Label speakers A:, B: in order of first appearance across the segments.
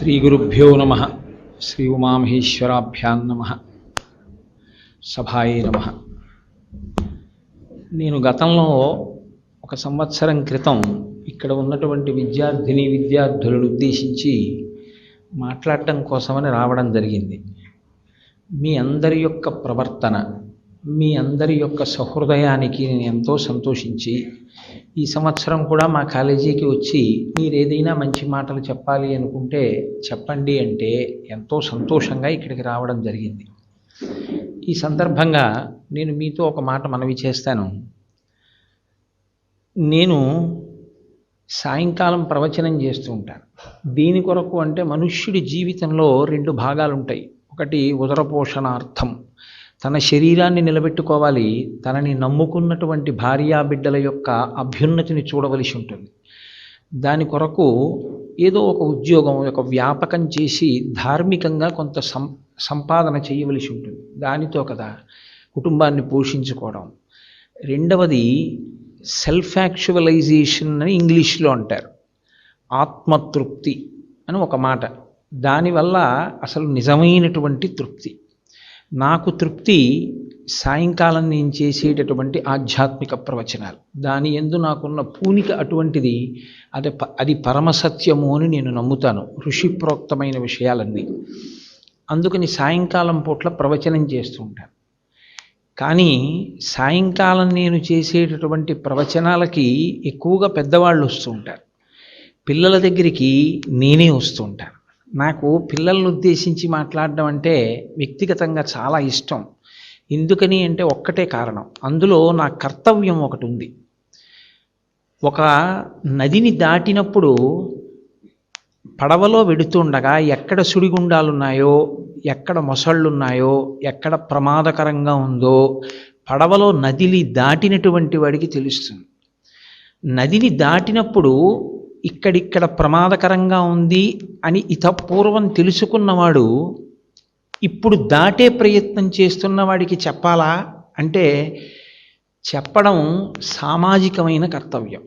A: శ్రీగురుభ్యో నమ. శ్రీ ఉమామహేశ్వరాభ్యాం నమ. సభాయే నమ. నేను గతంలో ఒక సంవత్సరం క్రితం ఇక్కడ ఉన్నటువంటి విద్యార్థులను ఉద్దేశించి మాట్లాడటం కోసమని రావడం జరిగింది. మీ అందరి యొక్క ప్రవర్తన, మీ అందరి యొక్క సహృదయానికి నేను ఎంతో సంతోషించి ఈ సంవత్సరం కూడా మా కాలేజీకి వచ్చి మీరు ఏదైనా మంచి మాటలు చెప్పాలి అనుకుంటే చెప్పండి అంటే ఎంతో సంతోషంగా ఇక్కడికి రావడం జరిగింది. ఈ సందర్భంగా నేను మీతో ఒక మాట మనవి చేస్తాను. నేను సాయంకాలం ప్రవచనం చేస్తూ ఉంటాను. దీని కొరకు అంటే మనుష్యుడి జీవితంలో రెండు భాగాలు ఉంటాయి. ఒకటి ఉదరపోషణార్థం, తన శరీరాన్ని నిలబెట్టుకోవాలి, తనని నమ్ముకున్నటువంటి భార్యాబిడ్డల యొక్క అభ్యున్నతిని చూడవలసి ఉంటుంది. దాని కొరకు ఏదో ఒక ఉద్యోగం, ఒక వ్యాపకం చేసి ధార్మికంగా కొంత సంపాదన చేయవలసి ఉంటుంది. దానితో కదా కుటుంబాన్ని పోషించుకోవడం. రెండవది సెల్ఫ్ యాక్చువలైజేషన్ అని ఇంగ్లీష్లో అంటారు, ఆత్మతృప్తి అని ఒక మాట. దానివల్ల అసలు నిజమైనటువంటి తృప్తి. నాకు తృప్తి సాయంకాలం నేను చేసేటటువంటి ఆధ్యాత్మిక ప్రవచనాలు. దాని యందు నాకున్న పూనిక అటువంటిది. అది పరమసత్యము అని నేను నమ్ముతాను, ఋషిప్రోక్తమైన విషయాలన్నీ. అందుకని సాయంకాలం పూట్ల ప్రవచనం చేస్తూ ఉంటాను. కానీ సాయంకాలం నేను చేసేటటువంటి ప్రవచనాలకి ఎక్కువగా పెద్దవాళ్ళు వస్తూ ఉంటారు. పిల్లల దగ్గరికి నేనే వస్తూ ఉంటాను. నాకు పిల్లలను ఉద్దేశించి మాట్లాడడం అంటే వ్యక్తిగతంగా చాలా ఇష్టం. ఎందుకని అంటే ఒక్కటే కారణం, అందులో నా కర్తవ్యం ఒకటి ఉంది. ఒక నదిని దాటినప్పుడు పడవలో వెడుతుండగా ఎక్కడ సుడిగుండాలున్నాయో, ఎక్కడ మొసళ్ళున్నాయో, ఎక్కడ ప్రమాదకరంగా ఉందో పడవలో నదిని దాటినటువంటి వాడికి తెలుస్తుంది. నదిని దాటినప్పుడు ఇక్కడిక్కడ ప్రమాదకరంగా ఉంది అని పూర్వం తెలుసుకున్నవాడు ఇప్పుడు దాటే ప్రయత్నం చేస్తున్న వాడికి చెప్పాలా అంటే చెప్పడం సామాజికమైన కర్తవ్యం.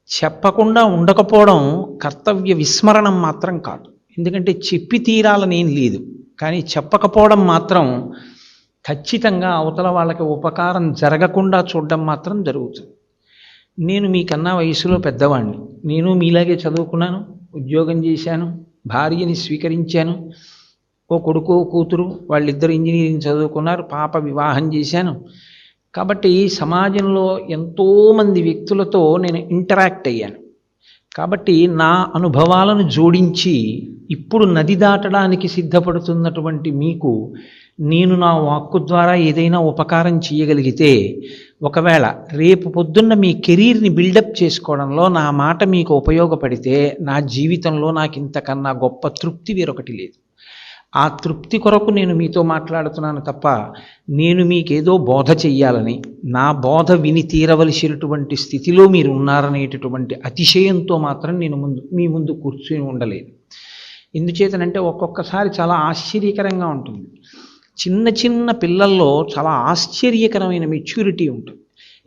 A: చెప్పకుండా ఉండకపోవడం కర్తవ్య విస్మరణం మాత్రం కాదు. ఎందుకంటే చెప్పి తీరాలనేం లేదు, కానీ చెప్పకపోవడం మాత్రం ఖచ్చితంగా అవతల వాళ్ళకి ఉపకారం జరగకుండా చూడడం మాత్రం జరుగుతుంది. నేను మీకన్నా వయసులో పెద్దవాడిని. నేను మీలాగే చదువుకున్నాను, ఉద్యోగం చేశాను, భార్యని స్వీకరించాను. ఓ కొడుకు కూతురు, వాళ్ళిద్దరు ఇంజనీరింగ్ చదువుకున్నారు, పాప వివాహం చేశాను. కాబట్టి సమాజంలో ఎంతోమంది వ్యక్తులతో నేను ఇంటరాక్ట్ అయ్యాను. కాబట్టి నా అనుభవాలను జోడించి ఇప్పుడు నది దాటడానికి సిద్ధపడుతున్నటువంటి మీకు నేను నా వాక్కు ద్వారా ఏదైనా ఉపకారం చేయగలిగితే, ఒకవేళ రేపు పొద్దున్న మీ కెరీర్ని బిల్డప్ చేసుకోవడంలో నా మాట మీకు ఉపయోగపడితే, నా జీవితంలో నాకు ఇంతకన్నా గొప్ప తృప్తి వేరొకటి లేదు. ఆ తృప్తి కొరకు నేను మీతో మాట్లాడుతున్నాను తప్ప నేను మీకేదో బోధ చెయ్యాలని, నా బోధ విని తీరవలసినటువంటి స్థితిలో మీరు ఉన్నారనేటటువంటి అతిశయంతో మాత్రం నేను మీ ముందు కూర్చుని ఉండలేదు. ఎందుచేతనంటే ఒక్కొక్కసారి చాలా ఆశ్చర్యకరంగా ఉంటుంది. చిన్న చిన్న పిల్లల్లో చాలా ఆశ్చర్యకరమైన మెచ్యూరిటీ ఉంటుంది.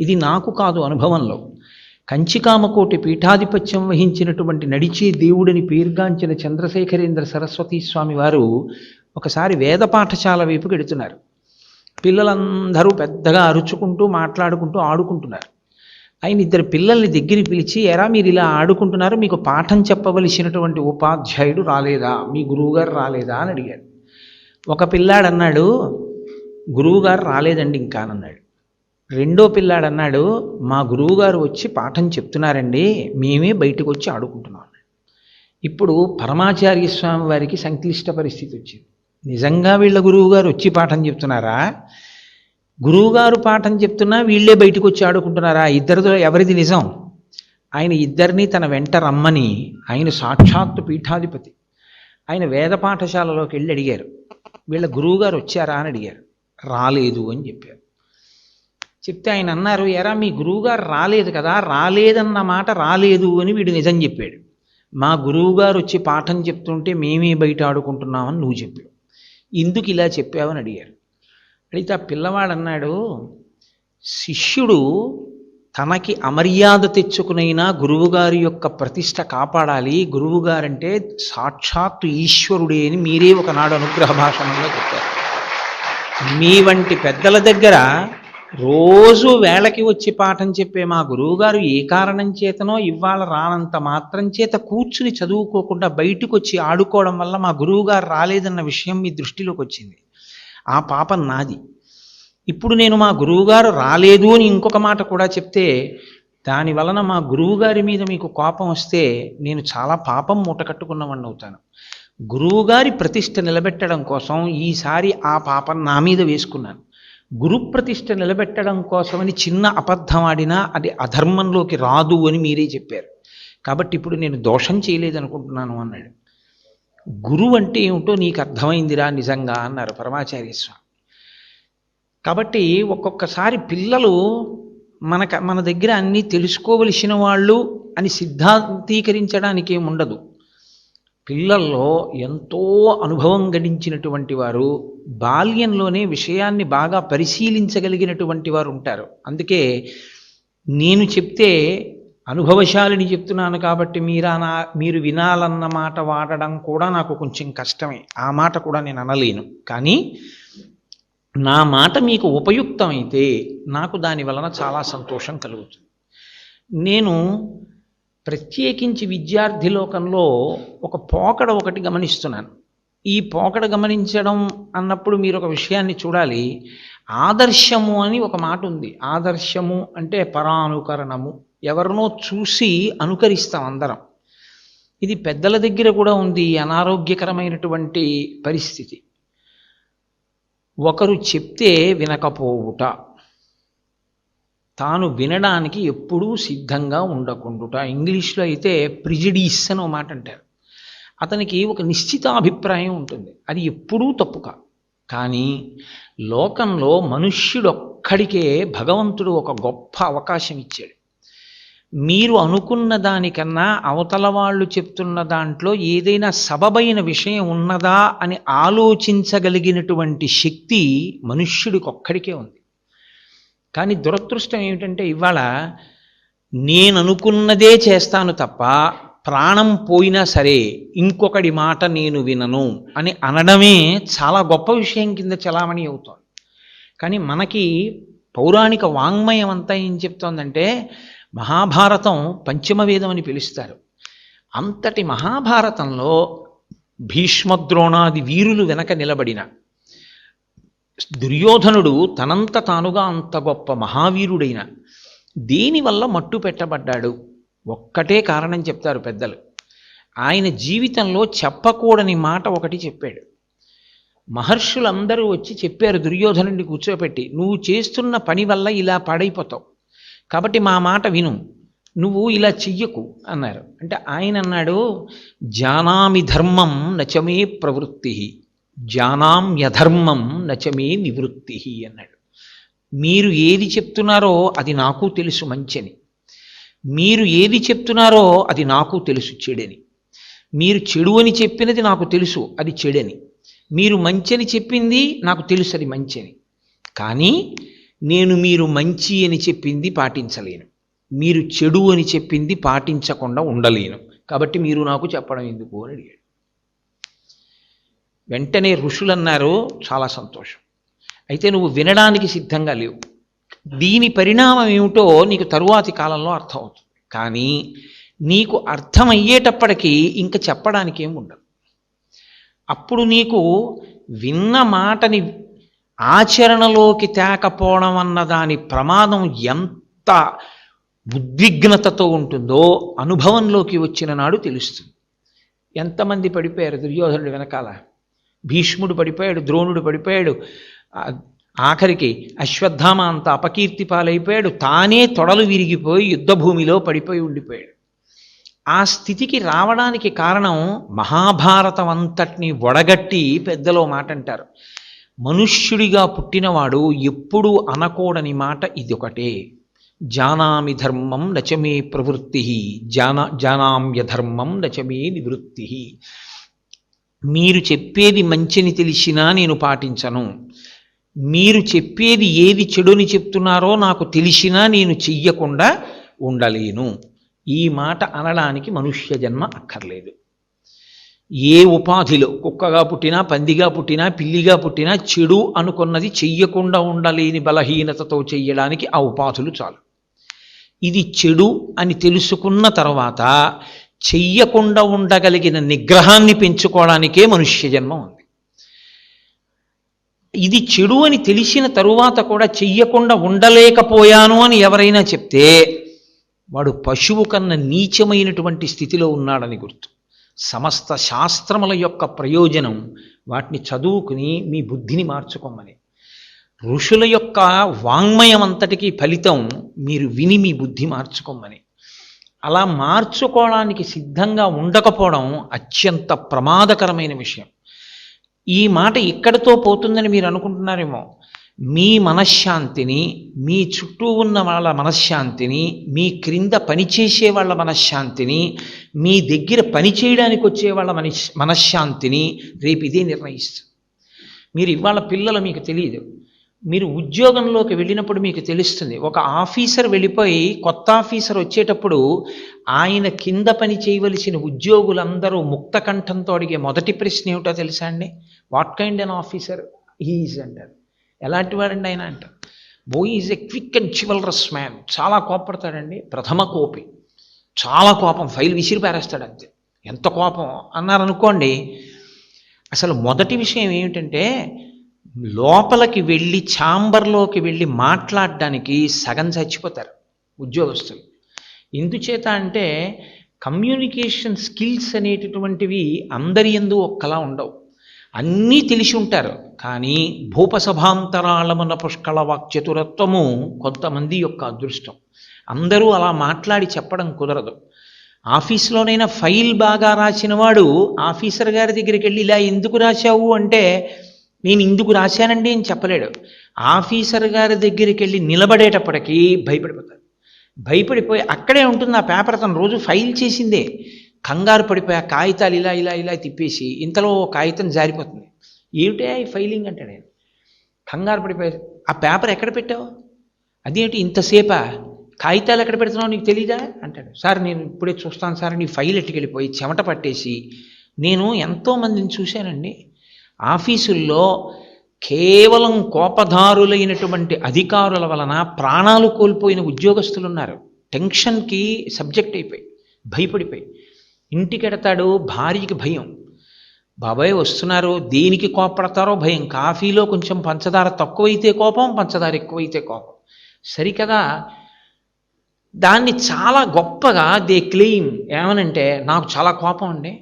A: ఇది నాకు కాదు, అనుభవంలో. కంచికామకోటి పీఠాధిపత్యం వహించినటువంటి నడిచే దేవుడిని పేరుగాంచిన చంద్రశేఖరేంద్ర సరస్వతీ స్వామి వారు ఒకసారి వేద పాఠశాల వైపుకి వెడుతున్నారు. పిల్లలందరూ పెద్దగా అరుచుకుంటూ మాట్లాడుకుంటూ ఆడుకుంటున్నారు. ఆయన ఇద్దరు పిల్లల్ని దగ్గరికి పిలిచి, ఎరా మీరు ఇలా ఆడుకుంటున్నారు, మీకు పాఠం చెప్పవలసినటువంటి ఉపాధ్యాయుడు రాలేదా, మీ గురువుగారు రాలేదా అని అడిగాడు. ఒక పిల్లాడు అన్నాడు, గురువుగారు రాలేదండి ఇంకా అన్నాడు. రెండో పిల్లాడు అన్నాడు, మా గురువుగారు వచ్చి పాఠం చెప్తున్నారండి, మేమే బయటకు వచ్చి ఆడుకుంటున్నాం. ఇప్పుడు పరమాచార్య స్వామి వారికి సంక్లిష్ట పరిస్థితి వచ్చింది. నిజంగా వీళ్ళ గురువుగారు వచ్చి పాఠం చెప్తున్నారా, గురువుగారు పాఠం చెప్తున్నా వీళ్ళే బయటకు వచ్చి ఆడుకుంటున్నారా, ఇద్దరితో ఎవరిది నిజం? ఆయన ఇద్దరినీ తన వెంట రమ్మని, ఆయన సాక్షాత్తు పీఠాధిపతి, ఆయన వేద పాఠశాలలోకి వెళ్ళి అడిగారు, వీళ్ళ గురువుగారు వచ్చారా అని అడిగారు. రాలేదు అని చెప్పారు. చెప్తే ఆయన అన్నారు, ఎరా మీ గురువుగారు రాలేదు కదా, రాలేదన్న మాట రాలేదు అని వీడు నిజం చెప్పాడు. మా గురువుగారు వచ్చి పాఠం చెప్తుంటే మేమే బయట ఆడుకుంటున్నామని నువ్వు చెప్పావు, ఎందుకు ఇలా చెప్పావని అడిగారు. అడిగితే ఆ పిల్లవాడు అన్నాడు, శిష్యుడు తనకి అమర్యాద తెచ్చుకునైనా గురువుగారి యొక్క ప్రతిష్ట కాపాడాలి. గురువుగారంటే సాక్షాత్తు ఈశ్వరుడే అని మీరే ఒకనాడు అనుగ్రహ భాషణంలో చెప్పారు. మీ వంటి పెద్దల దగ్గర రోజు వేళకి వచ్చి పాఠం చెప్పే మా గురువుగారు ఏ కారణం చేతనో ఇవాళ రానంత మాత్రం చేత కూర్చుని చదువుకోకుండా బయటకు వచ్చి ఆడుకోవడం వల్ల మా గురువుగారు రాలేదన్న విషయం మీ దృష్టిలోకి వచ్చింది. ఆ పాపం నాది. ఇప్పుడు నేను మా గురువుగారు రాలేదు అని ఇంకొక మాట కూడా చెప్తే దాని వలన మా గురువుగారి మీద మీకు కోపం వస్తే నేను చాలా పాపం మూట కట్టుకున్నవాడిని అవుతాను. గురువుగారి ప్రతిష్ట నిలబెట్టడం కోసం ఈసారి ఆ పాపం నా మీద వేసుకున్నాను. గురు ప్రతిష్ట నిలబెట్టడం కోసమని చిన్న అబద్ధం ఆడినా అది అధర్మంలోకి రాదు అని మీరే చెప్పారు. కాబట్టి ఇప్పుడు నేను దోషం చేయలేదనుకుంటున్నాను అన్నాడు. గురువు అంటే ఏమిటో నీకు అర్థమైందిరా నిజంగా అన్నారు పరమాచార్య స్వామి. కాబట్టి ఒక్కొక్కసారి పిల్లలు మన దగ్గర అన్నీ తెలుసుకోవలసిన వాళ్ళు అని సిద్ధాంతీకరించడానికి ఏముండదు. పిల్లల్లో ఎంతో అనుభవం గడించినటువంటి వారు బాల్యంలోనే విషయాన్ని బాగా పరిశీలించగలిగినటువంటి వారు ఉంటారు. అందుకే నేను చెప్తే అనుభవశాలిని చెప్తున్నాను కాబట్టి మీరు వినాలన్న మాట వాడడం కూడా నాకు కొంచెం కష్టమే. ఆ మాట కూడా నేను అనలేను. కానీ నా మాట మీకు ఉపయుక్తమైతే నాకు దాని వలన చాలా సంతోషం కలుగుతుంది. నేను ప్రత్యేకించి విద్యార్థి లోకంలో ఒక పోకడ ఒకటి గమనిస్తున్నాను. ఈ పోకడ గమనించడం అన్నప్పుడు మీరు ఒక విషయాన్ని చూడాలి. ఆదర్శము అని ఒక మాట ఉంది. ఆదర్శము అంటే పరానుకరణము. ఎవరినో చూసి అనుకరిస్తాం అందరం. ఇది పెద్దల దగ్గర కూడా ఉంది. అనారోగ్యకరమైనటువంటి పరిస్థితి. ఒకరు చెప్తే వినకపోవుట, తాను వినడానికి ఎప్పుడూ సిద్ధంగా ఉండకుండుట. ఇంగ్లీష్లో అయితే ప్రిజడీస్ అని ఒక మాట అంటారు. అతనికి ఒక నిశ్చితాభిప్రాయం ఉంటుంది. అది ఎప్పుడూ తప్పు కాదు. కానీ లోకంలో మనుష్యుడొక్కడికే భగవంతుడు ఒక గొప్ప అవకాశం ఇచ్చాడు. మీరు అనుకున్న దానికన్నా అవతల వాళ్ళు చెప్తున్న దాంట్లో ఏదైనా సబబైన విషయం ఉన్నదా అని ఆలోచించగలిగినటువంటి శక్తి మనుష్యుడికి ఒక్కడికే ఉంది. కానీ దురదృష్టం ఏమిటంటే ఇవాళ నేను అనుకున్నదే చేస్తాను తప్ప ప్రాణం పోయినా సరే ఇంకొకడి మాట నేను వినను అని అనడమే చాలా గొప్ప విషయం కింద చలామణి అవుతోంది. కానీ మనకి పౌరాణిక వాంగ్మయం అంతా ఏం చెప్తోందంటే మహాభారతం పంచమ వేదం అని పిలుస్తారు. అంతటి మహాభారతంలో భీష్మద్రోణాది వీరులు వెనక నిలబడిన దుర్యోధనుడు తనంత తానుగా అంత గొప్ప మహావీరుడైన దేనివల్ల మట్టు పెట్టబడ్డాడు? ఒక్కటే కారణం చెప్తారు పెద్దలు. ఆయన జీవితంలో చెప్పకూడని మాట ఒకటి చెప్పాడు. మహర్షులందరూ వచ్చి చెప్పారు దుర్యోధనుడిని కూర్చోపెట్టి, నువ్వు చేస్తున్న పని వల్ల ఇలా పాడైపోతావు, కాబట్టి మా మాట విను, నువ్వు ఇలా చెయ్యకు అన్నారు. అంటే ఆయన అన్నాడు, జానామి ధర్మం నచమే ప్రవృత్తి, జానామ్యధర్మం నచమే నివృత్తి అన్నాడు. మీరు ఏది చెప్తున్నారో అది నాకు తెలుసు మంచని, మీరు ఏది చెప్తున్నారో అది నాకు తెలుసు చెడని, మీరు చెడు అని చెప్పినది నాకు తెలుసు అది చెడని, మీరు మంచని చెప్పింది నాకు తెలుసు అది మంచని. కానీ నేను మీరు మంచి అని చెప్పింది పాటించలేను, మీరు చెడు అని చెప్పింది పాటించకుండా ఉండలేను, కాబట్టి మీరు నాకు చెప్పడం ఎందుకు అని అడిగాడు. వెంటనే ఋషులు అన్నారు, చాలా సంతోషం, అయితే నువ్వు వినడానికి సిద్ధంగా లేవు, దీని పరిణామం ఏమిటో నీకు తరువాతి కాలంలో అర్థమవుతుంది, కానీ నీకు అర్థమయ్యేటప్పటికీ ఇంకా చెప్పడానికి ఏమి ఉండదు. అప్పుడు నీకు విన్న మాటని ఆచరణలోకి తేకపోవడం అన్న దాని ప్రమాదం ఎంత ఉద్విగ్నతతో ఉంటుందో అనుభవంలోకి వచ్చిన నాడు తెలుస్తుంది. ఎంతమంది పడిపోయారు దుర్యోధనుడు వెనకాల? భీష్ముడు పడిపోయాడు, ద్రోణుడు పడిపోయాడు, ఆఖరికి అశ్వత్థామ అంత అపకీర్తి పాలైపోయాడు, తానే తొడలు విరిగిపోయి యుద్ధభూమిలో పడిపోయి ఉండిపోయాడు. ఆ స్థితికి రావడానికి కారణం మహాభారతం అంతటిని వడగట్టి పెద్దలో మాట అంటారు, మనుష్యుడిగా పుట్టినవాడు ఎప్పుడూ అనకూడని మాట ఇదొకటే, జానామి ధర్మం నచమే ప్రవృత్తి, జానామ్యధర్మం నచమే నివృత్తి. మీరు చెప్పేది మంచిని తెలిసినా నేను పాటించను, మీరు చెప్పేది ఏది చెడుని చెప్తున్నారో నాకు తెలిసినా నేను చెయ్యకుండా ఉండలేను. ఈ మాట అనడానికి మనుష్య జన్మ అక్కర్లేదు. ఏ ఉపాధిలో కుక్కగా పుట్టినా, పందిగా పుట్టినా, పిల్లిగా పుట్టినా చెడు అనుకున్నది చెయ్యకుండా ఉండలేని బలహీనతతో చెయ్యడానికి ఆ ఉపాధులు చాలు. ఇది చెడు అని తెలుసుకున్న తర్వాత చెయ్యకుండా ఉండగలిగిన నిగ్రహాన్ని పెంచుకోవడానికే మనుష్య జన్మ ఉంది. ఇది చెడు అని తెలిసిన తరువాత కూడా చెయ్యకుండా ఉండలేకపోయాను అని ఎవరైనా చెప్తే వాడు పశువు కన్నా నీచమైనటువంటి స్థితిలో ఉన్నాడని గుర్తు. సమస్త శాస్త్రముల యొక్క ప్రయోజనం వాటిని చదువుకుని మీ బుద్ధిని మార్చుకోమని. ఋషుల యొక్క వాంగ్మయం అంతటికీ ఫలితం మీరు విని మీ బుద్ధి మార్చుకోమని. అలా మార్చుకోవడానికి సిద్ధంగా ఉండకపోవడం అత్యంత ప్రమాదకరమైన విషయం. ఈ మాట ఇక్కడితో పోతుందని మీరు అనుకుంటున్నారేమో. మీ మనశ్శాంతిని, మీ చుట్టూ ఉన్న వాళ్ళ మనశ్శాంతిని, మీ క్రింద పనిచేసే వాళ్ళ మనశ్శాంతిని, మీ దగ్గర పనిచేయడానికి వచ్చే వాళ్ళ మనశ్శాంతిని రేపు ఇదే నిర్ణయిస్తుంది. మీరు ఇవాళ పిల్లలు మీకు తెలియదు, మీరు ఉద్యోగంలోకి వెళ్ళినప్పుడు మీకు తెలుస్తుంది. ఒక ఆఫీసర్ వెళ్ళిపోయి కొత్త ఆఫీసర్ వచ్చేటప్పుడు ఆయన కింద పని చేయవలసిన ఉద్యోగులందరూ ముక్త కంఠంతో అడిగే మొదటి ప్రశ్న ఏమిటో తెలుసా అండి? What kind an officer he is అంటారు. ఎలాంటి వాడండి ఆయన అంటారు. Boy is a quick and chivalrous man. చాలా కోపడతాడండి, ప్రథమ కోపి, చాలా కోపం, ఫైల్ విసిరి పారేస్తాడు అంతే. ఎంత కోపం అన్నారనుకోండి. అసలు మొదటి విషయం ఏమిటంటే లోపలికి వెళ్ళి ఛాంబర్లోకి వెళ్ళి మాట్లాడడానికి సగం చచ్చిపోతారు ఉద్యోగస్తులు. ఎందుచేత అంటే కమ్యూనికేషన్ స్కిల్స్ అనేటటువంటివి అందరి యందు ఒక్కలా ఉండవు. అన్నీ తెలిసి ఉంటారు, కానీ భూపసభాంతరాళమున పుష్కళ వాక్చతురత్వము కొంతమంది యొక్క అదృష్టం. అందరూ అలా మాట్లాడి చెప్పడం కుదరదు. ఆఫీస్లోనైనా ఫైల్ బాగా రాసిన వాడు ఆఫీసర్ గారి దగ్గరికి వెళ్ళి ఇలా ఎందుకు రాశావు అంటే నేను ఇందుకు రాశానండి అని చెప్పలేడు. ఆఫీసర్ గారి దగ్గరికి వెళ్ళి నిలబడేటప్పటికీ భయపడిపోతాడు. భయపడిపోయి అక్కడే ఉంటుంది ఆ పేపర్, తను రోజు ఫైల్ చేసిందే. కంగారు పడిపోయి ఆ కాగితాలు ఇలా ఇలా ఇలా తిప్పేసి ఇంతలో కాగితం జారిపోతుంది. ఏమిటే ఈ ఫైలింగ్ అంటే నేను కంగారు పడిపోయి ఆ పేపర్ ఎక్కడ పెట్టావు, అదేంటి ఇంతసేపా, కాగితాలు ఎక్కడ పెడుతున్నావు నీకు తెలీదా అంటాడు. సార్ నేను ఇప్పుడే చూస్తాను సార్, నీ ఫైల్ ఎట్టుకెళ్ళిపోయి చెమట పట్టేసి. నేను ఎంతోమందిని చూశానండి ఆఫీసుల్లో కేవలం కోపదారులైనటువంటి అధికారుల వలన ప్రాణాలు కోల్పోయిన ఉద్యోగస్తులు ఉన్నారు. టెన్షన్కి సబ్జెక్ట్ అయిపోయి భయపడిపోయి. ఇంటికెడతాడు, భార్యకి భయం, బాబాయ్ వస్తున్నారు, దేనికి కోపడతారో భయం. కాఫీలో కొంచెం పంచదార తక్కువైతే కోపం, పంచదార ఎక్కువైతే కోపం. సరికదా దాన్ని చాలా గొప్పగా దే క్లెయిమ్ ఏమనంటే నాకు చాలా కోపం అండి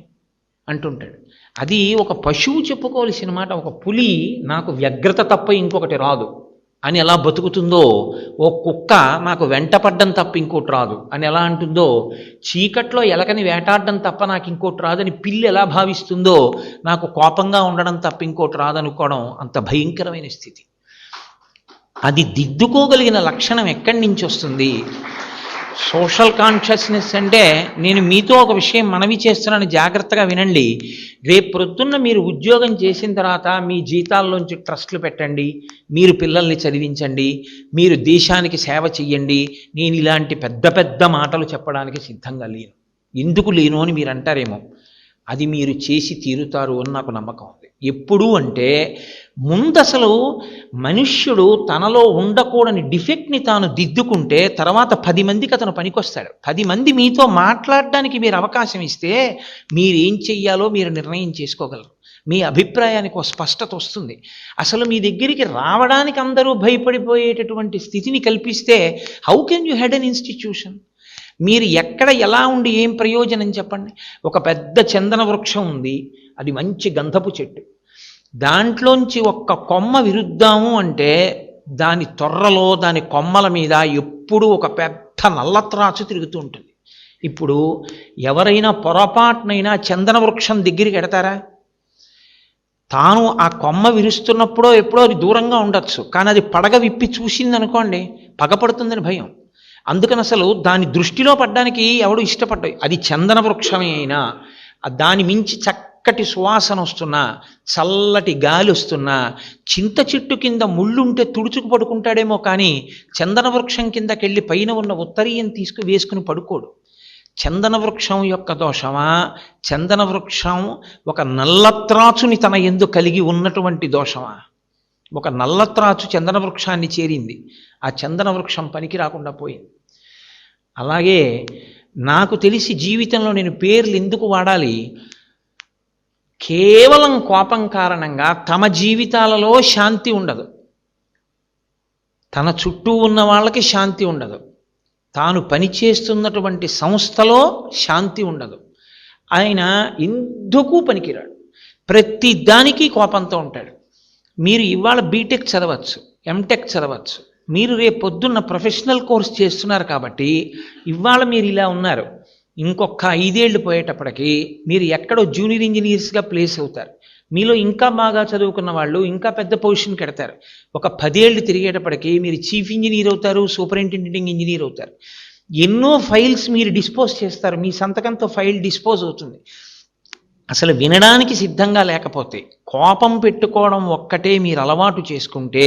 A: అంటుంటాడు. అది ఒక పశువు చెప్పుకోవాల్సిన మాట. ఒక పులి నాకు వ్యగ్రత తప్ప ఇంకొకటి రాదు అని ఎలా బతుకుతుందో, ఓ కుక్క నాకు వెంటపడ్డం తప్ప ఇంకోటి రాదు అని ఎలా అంటుందో, చీకట్లో ఎలకని వేటాడడం తప్ప నాకు ఇంకోటి రాదని పిల్లి ఎలా భావిస్తుందో, నాకు కోపంగా ఉండడం తప్ప ఇంకోటి రాదనుకోవడం అంత భయంకరమైన స్థితి. అది దిద్దుకోగలిగిన లక్షణం ఎక్కడి నుంచి వస్తుంది? సోషల్ కాన్షియస్నెస్ అంటే నేను మీతో ఒక విషయం మనవి చేస్తున్నాను, జాగ్రత్తగా వినండి. రేపు ప్రొద్దున్న మీరు ఉద్యోగం చేసిన తర్వాత మీ జీతాల్లోంచి ట్రస్ట్లు పెట్టండి, మీరు పిల్లల్ని చదివించండి, మీరు దేశానికి సేవ చెయ్యండి. నేను ఇలాంటి పెద్ద పెద్ద మాటలు చెప్పడానికి సిద్ధంగా లేను. ఎందుకు లేను అని మీరు అంటారేమో. అది మీరు చేసి తీరుతారు అని నాకు నమ్మకం ఉంది. ఎప్పుడు అంటే ముందు అసలు మనుష్యుడు తనలో ఉండకూడని డిఫెక్ట్ని తాను దిద్దుకుంటే తర్వాత 10 మందికి అతను పనికొస్తాడు. 10 మంది మీతో మాట్లాడడానికి మీరు అవకాశం ఇస్తే మీరేం చెయ్యాలో మీరు నిర్ణయం చేసుకోగలరు. మీ అభిప్రాయానికి ఒక స్పష్టత వస్తుంది. అసలు మీ దగ్గరికి రావడానికి అందరూ భయపడిపోయేటటువంటి స్థితిని కల్పిస్తే how can you head an institution? మీరు ఎక్కడ ఎలా ఉండి ఏం ప్రయోజనం చెప్పండి? ఒక పెద్ద చందన వృక్షం ఉంది, అది మంచి గంధపు చెట్టు. దాంట్లోంచి ఒక్క కొమ్మ విరుద్దాము అంటే దాని తొర్రలో దాని కొమ్మల మీద ఎప్పుడూ ఒక పెద్ద నల్లత్రాచు తిరుగుతూ ఉంటుంది. ఇప్పుడు ఎవరైనా పొరపాటునైనా చందన వృక్షం దగ్గరికి ఎడతారా? తాను ఆ కొమ్మ విరుస్తున్నప్పుడో ఎప్పుడో అది దూరంగా ఉండొచ్చు, కానీ అది పడగ విప్పి చూసిందనుకోండి పగపడుతుందని భయం. అందుకని అసలు దాని దృష్టిలో పడ్డానికి ఎవడు ఇష్టపడ్డాయి. అది చందన వృక్షమే అయినా దాని మించి చక్కటి సువాసన వస్తున్నా, చల్లటి గాలి వస్తున్నా, చింత చెట్టు కింద ముళ్ళుంటే తుడుచుకు పడుకుంటాడేమో కానీ చందన వృక్షం కిందకెళ్ళి పైన ఉన్న ఉత్తరీయం వేసుకుని పడుకోడు. చందన వృక్షం యొక్క దోషమా, చందన వృక్షం ఒక నల్లత్రాచుని తన యందు కలిగి ఉన్నటువంటి దోషమా? ఒక నల్లత్రాచు చందన వృక్షాన్ని చేరింది, ఆ చందన వృక్షం పనికి రాకుండా పోయింది. అలాగే నాకు తెలిసి జీవితంలో నేను పేర్లు ఎందుకు వాడాలి, కేవలం కోపం కారణంగా తమ జీవితాలలో శాంతి ఉండదు, తన చుట్టూ ఉన్న వాళ్ళకి శాంతి ఉండదు, తాను పనిచేస్తున్నటువంటి సంస్థలో శాంతి ఉండదు. ఆయన ఎందుకు పనికిరాడు, ప్రతి దానికి కోపంతో ఉంటాడు. మీరు ఇవాళ బీటెక్ చదవచ్చు, ఎంటెక్ చదవచ్చు, మీరు రేపు పొద్దున్న ప్రొఫెషనల్ కోర్స్ చేస్తున్నారు కాబట్టి ఇవాళ మీరు ఇలా ఉన్నారు. ఇంకొక 5 ఏళ్ళు పోయేటప్పటికి మీరు ఎక్కడో జూనియర్ ఇంజనీర్స్గా ప్లేస్ అవుతారు. మీలో ఇంకా బాగా చదువుకున్న వాళ్ళు ఇంకా పెద్ద పొజిషన్కి ఎడతారు. ఒక 10 ఏళ్ళు తిరిగేటప్పటికి మీరు చీఫ్ ఇంజనీర్ అవుతారు, సూపరింటెండెంట్ ఇంజనీర్ అవుతారు. ఎన్నో ఫైల్స్ మీరు డిస్పోజ్ చేస్తారు, మీ సంతకంతో ఫైల్ డిస్పోజ్ అవుతుంది. అసలు వినడానికి సిద్ధంగా లేకపోతే కోపం పెట్టుకోవడం ఒక్కటే మీరు అలవాటు చేసుకుంటే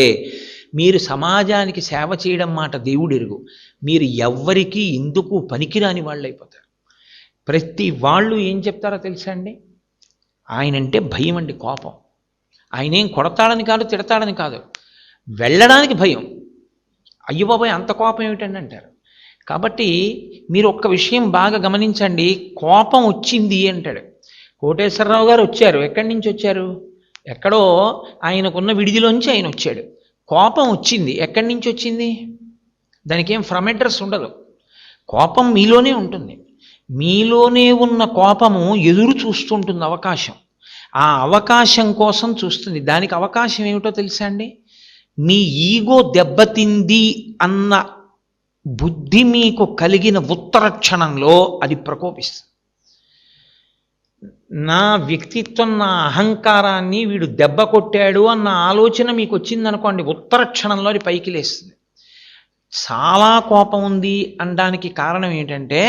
A: మీరు సమాజానికి సేవ చేయడం మాట దేవుడు ఎరుగు. మీరు ఎవ్వరికీ ఎందుకు పనికిరాని వాళ్ళు అయిపోతారు. ప్రతి వాళ్ళు ఏం చెప్తారో తెలుసా అండి, ఆయనంటే భయం అండి, కోపం. ఆయనేం కొడతాడని కాదు, తిడతాడని కాదు, వెళ్ళడానికి భయం. అయ్యో బాబాయ్ అంత కోపం ఏమిటండి అంటారు. కాబట్టి మీరు ఒక్క విషయం బాగా గమనించండి, కోపం వచ్చింది అంటాడు. కోటేశ్వరరావు గారు వచ్చారు, ఎక్కడి నుంచి వచ్చారు? ఎక్కడో ఆయనకున్న విడిదిలోంచి ఆయన వచ్చాడు. కోపం వచ్చింది, ఎక్కడి నుంచి వచ్చింది? దానికి ఏం ఫ్రమ్ అడ్రస్ ఉండదు. కోపం మీలోనే ఉంటుంది. మీలోనే ఉన్న కోపము ఎదురు చూస్తుంటుంది అవకాశం. ఆ అవకాశం కోసం చూస్తుంది. దానికి అవకాశం ఏమిటో తెలుసా అండి? మీ ఈగో దెబ్బతింది అన్న బుద్ధి మీకు కలిగిన ఉత్తర క్షణంలో అది ప్రకోపిస్తుంది. నా వ్యక్తిత్వం, నా అహంకారాన్ని వీడు దెబ్బ కొట్టాడు అన్న ఆలోచన మీకు వచ్చిందనుకోండి, ఉత్తర క్షణంలో అది పైకి లేస్తుంది. చాలా కోపం ఉంది అనడానికి కారణం ఏంటంటే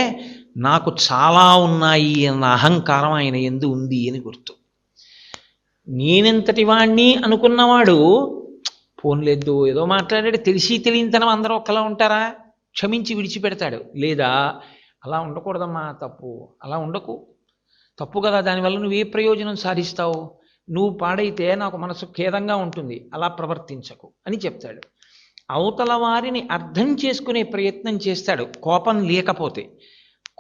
A: నాకు చాలా ఉన్నాయి అన్న అహంకారం ఆయన యందు ఉంది అని గుర్తు. నేనెంతటి వాణ్ణి అనుకున్నవాడు పోన్లేదు ఏదో మాట్లాడాడు, తెలిసి తెలియనితనం అందరూ ఒకలా ఉంటారా, క్షమించి విడిచిపెడతాడు. లేదా అలా ఉండకూడదమ్మా, తప్పు, అలా ఉండకు, తప్పు కదా, దానివల్ల నువ్వు ఏ ప్రయోజనం సాధిస్తావు, నువ్వు పాడైతే నాకు మనసు ఖేదంగా ఉంటుంది, అలా ప్రవర్తించకు అని చెప్తాడు. అవతల వారిని అర్థం చేసుకునే ప్రయత్నం చేస్తాడు కోపం లేకపోతే.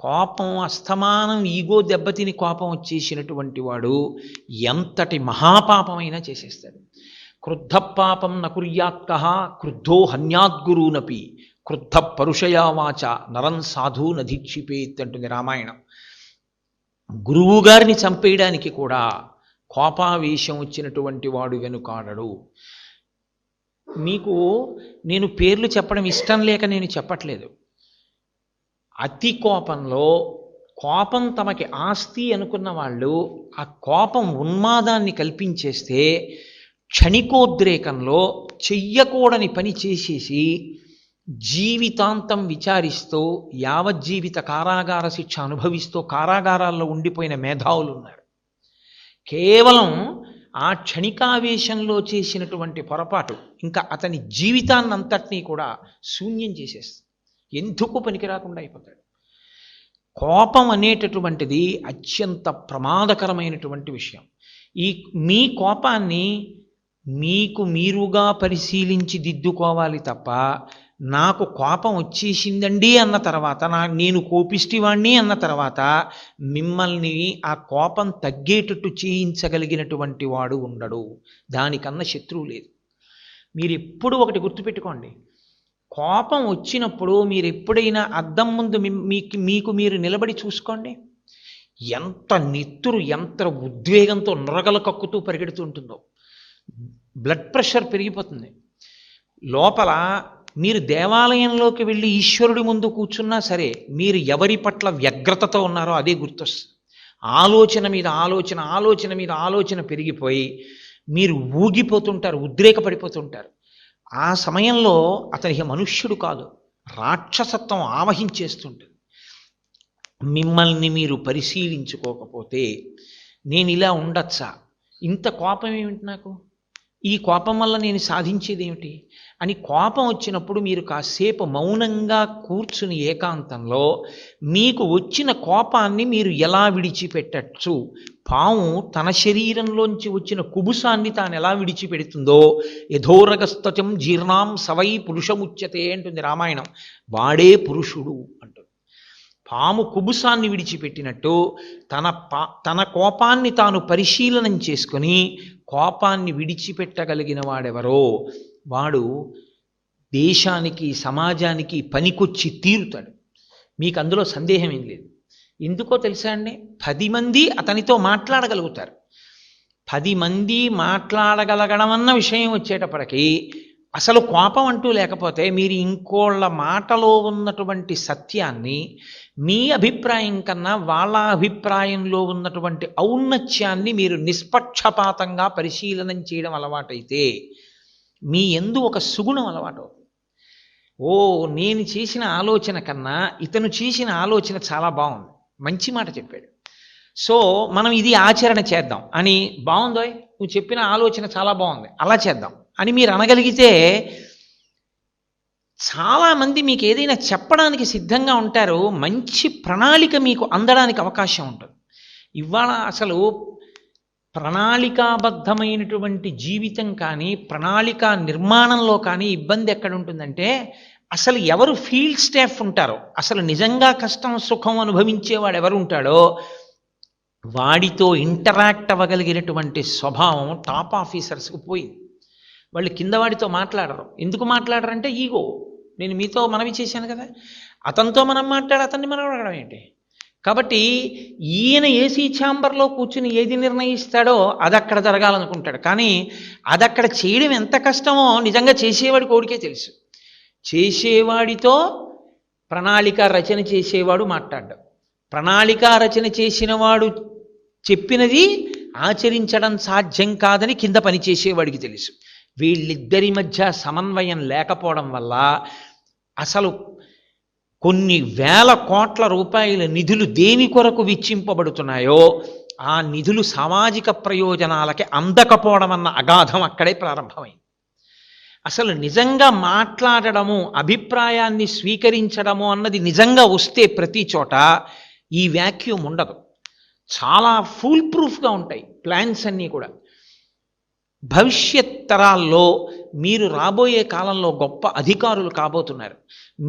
A: కోపం అస్తమానం ఈగో దెబ్బతిని కోపం వచ్చేసినటువంటి వాడు ఎంతటి మహాపాపమైనా చేసేస్తాడు. క్రుద్ధ పాపం నకుర్యాత్కః క్రుద్ధో హన్యాద్గురూనపి క్రుద్ధ పరుషయా వాచ నరం సాధు నధీక్షిపేత్ అంటుంది రామాయణం. గురువు గారిని చంపేయడానికి కూడా కోపావేశం వచ్చినటువంటి వాడు వెనుకాడడు. మీకు నేను పేర్లు చెప్పడం ఇష్టం లేక నేను చెప్పట్లేదు. అతి కోపంలో, కోపం తమకి ఆస్తి అనుకున్న వాళ్ళు ఆ కోపం ఉన్మాదాన్ని కల్పించేస్తే క్షణికోద్రేకంలో చెయ్యకూడని పని చేసేసి జీవితాంతం విచారిస్తూ యావజ్జీవిత కారాగార శిక్ష అనుభవిస్తూ కారాగారాల్లో ఉండిపోయిన మేధావులు ఉన్నారు. కేవలం ఆ క్షణికావేశంలో చేసినటువంటి పొరపాటు ఇంకా అతని జీవితాన్నంతటినీ కూడా శూన్యం చేసేస్తుంది, ఎందుకు పనికిరాకుండా అయిపోతాడు. కోపం అనేటటువంటిది అత్యంత ప్రమాదకరమైనటువంటి విషయం. మీ కోపాన్ని మీకు మీరుగా పరిశీలించి దిద్దుకోవాలి తప్ప నాకు కోపం వచ్చేసిందండి అన్న తర్వాత, నేను కోపిష్టివాణ్ణి అన్న తర్వాత మిమ్మల్ని ఆ కోపం తగ్గేటట్టు చేయించగలిగినటువంటి వాడు ఉండడు. దానికన్నా శత్రువు లేదు. మీరు ఎప్పుడు ఒకటి గుర్తుపెట్టుకోండి, కోపం వచ్చినప్పుడు మీరు ఎప్పుడైనా అద్దం ముందు మీకు మీరు నిలబడి చూసుకోండి. ఎంత నెత్తురు, ఎంత ఉద్వేగంతో నొరగల కక్కుతూ పరిగెడుతూ ఉంటుందో. బ్లడ్ ప్రెషర్ పెరిగిపోతుంది. లోపల మీరు దేవాలయంలోకి వెళ్ళి ఈశ్వరుడి ముందు కూర్చున్నా సరే మీరు ఎవరి పట్ల వ్యగ్రతతో ఉన్నారో అదే గుర్తొస్తుంది. ఆలోచన మీద ఆలోచన, ఆలోచన మీద ఆలోచన పెరిగిపోయి మీరు ఊగిపోతుంటారు, ఉద్రేకపడిపోతుంటారు. ఆ సమయంలో అతనికి మనుష్యుడు కాదు, రాక్షసత్వం ఆవహించేస్తుంటుంది. మిమ్మల్ని మీరు పరిశీలించుకోకపోతే నేను ఇలా ఉండొచ్చా, ఇంత కోపం ఏమిటి నాకు, ఈ కోపం వల్ల నేను సాధించేది ఏమిటి అని కోపం వచ్చినప్పుడు మీరు కాసేపు మౌనంగా కూర్చుని ఏకాంతంలో మీకు వచ్చిన కోపాన్ని మీరు ఎలా విడిచిపెట్టచ్చు, పాము తన శరీరంలోంచి వచ్చిన కుబుసాన్ని తాను ఎలా విడిచిపెడుతుందో యథోరగస్తచం జీర్ణాం సవై పురుషముచ్యతే అంటుంది రామాయణం. వాడే పురుషుడు అంటుంది. పాము కుబుసాన్ని విడిచిపెట్టినట్టు తన కోపాన్ని తాను పరిశీలనం చేసుకొని కోపాన్ని విడిచిపెట్టగలిగిన వాడెవరో వాడు దేశానికి సమాజానికి పనికొచ్చి తీరుతాడు. మీకు అందులో సందేహం ఏం లేదు. ఎందుకో తెలుసా అండి, 10 మంది అతనితో మాట్లాడగలుగుతారు. 10 మంది మాట్లాడగలగడం అన్న విషయం వచ్చేటప్పటికీ అసలు కోపం అంటూ లేకపోతే మీరు ఇంకోళ్ళ మాటలో ఉన్నటువంటి సత్యాన్ని మీ అభిప్రాయం కన్నా వాళ్ళ అభిప్రాయంలో ఉన్నటువంటి ఔన్నత్యాన్ని మీరు నిష్పక్షపాతంగా పరిశీలనం చేయడం అలవాటైతే మీ యందు ఒక సుగుణం అలవాటు. ఓ, నేను చేసిన ఆలోచన కన్నా ఇతను చేసిన ఆలోచన చాలా బాగుంది, మంచి మాట చెప్పాడు, సో మనం ఇది ఆచరణ చేద్దాం అని, బాగుందో నువ్వు చెప్పిన ఆలోచన చాలా బాగుంది అలా చేద్దాం అని మీరు అనగలిగితే చాలామంది మీకు ఏదైనా చెప్పడానికి సిద్ధంగా ఉంటారు. మంచి ప్రణాళిక మీకు అందడానికి అవకాశం ఉంటుంది. ఇవాళ అసలు ప్రణాళికాబద్ధమైనటువంటి జీవితం కానీ ప్రణాళిక నిర్మాణంలో కానీ ఇబ్బంది ఎక్కడ ఉంటుందంటే, అసలు ఎవరు ఫీల్డ్ స్టాఫ్ ఉంటారో, అసలు నిజంగా కష్టం సుఖం అనుభవించేవాడు ఎవరు ఉంటాడో వాడితో ఇంటరాక్ట్ అవ్వగలిగినటువంటి స్వభావం టాప్ ఆఫీసర్స్కి పోయింది. వాళ్ళు కింద వాడితో మాట్లాడరు. ఎందుకు మాట్లాడరంటే ఈగో. నేను మీతో మనవి చేశాను కదా, అతనితో మనం మాట్లాడి అతన్ని మనం అడగడం ఏంటి. కాబట్టి ఈయన ఏసీ ఛాంబర్లో కూర్చుని ఏది నిర్ణయిస్తాడో అది అక్కడ జరగాలనుకుంటాడు. కానీ అది అక్కడ చేయడం ఎంత కష్టమో నిజంగా చేసేవాడి కోడికే తెలుసు. చేసేవాడితో ప్రణాళిక రచన చేసేవాడు మాట్లాడ్డాడు, ప్రణాళిక రచన చేసిన వాడు చెప్పినది ఆచరించడం సాధ్యం కాదని కింద పనిచేసేవాడికి తెలుసు. వీళ్ళిద్దరి మధ్య సమన్వయం లేకపోవడం వల్ల అసలు కొన్ని వేల కోట్ల రూపాయల నిధులు దేని కొరకు వెచ్చింపబడుతున్నాయో ఆ నిధులు సామాజిక ప్రయోజనాలకి అందకపోవడం అన్న అగాధం అక్కడే ప్రారంభమైంది. అసలు నిజంగా మాట్లాడడము, అభిప్రాయాన్ని స్వీకరించడము అన్నది నిజంగా వస్తే ప్రతి చోట ఈ వ్యాక్యూమ్ ఉండదు. చాలా ఫుల్ ప్రూఫ్గా ఉంటాయి ప్లాన్స్ అన్నీ కూడా. భవిష్యత్ తరాల్లో మీరు రాబోయే కాలంలో గొప్ప అధికారులు కాబోతున్నారు.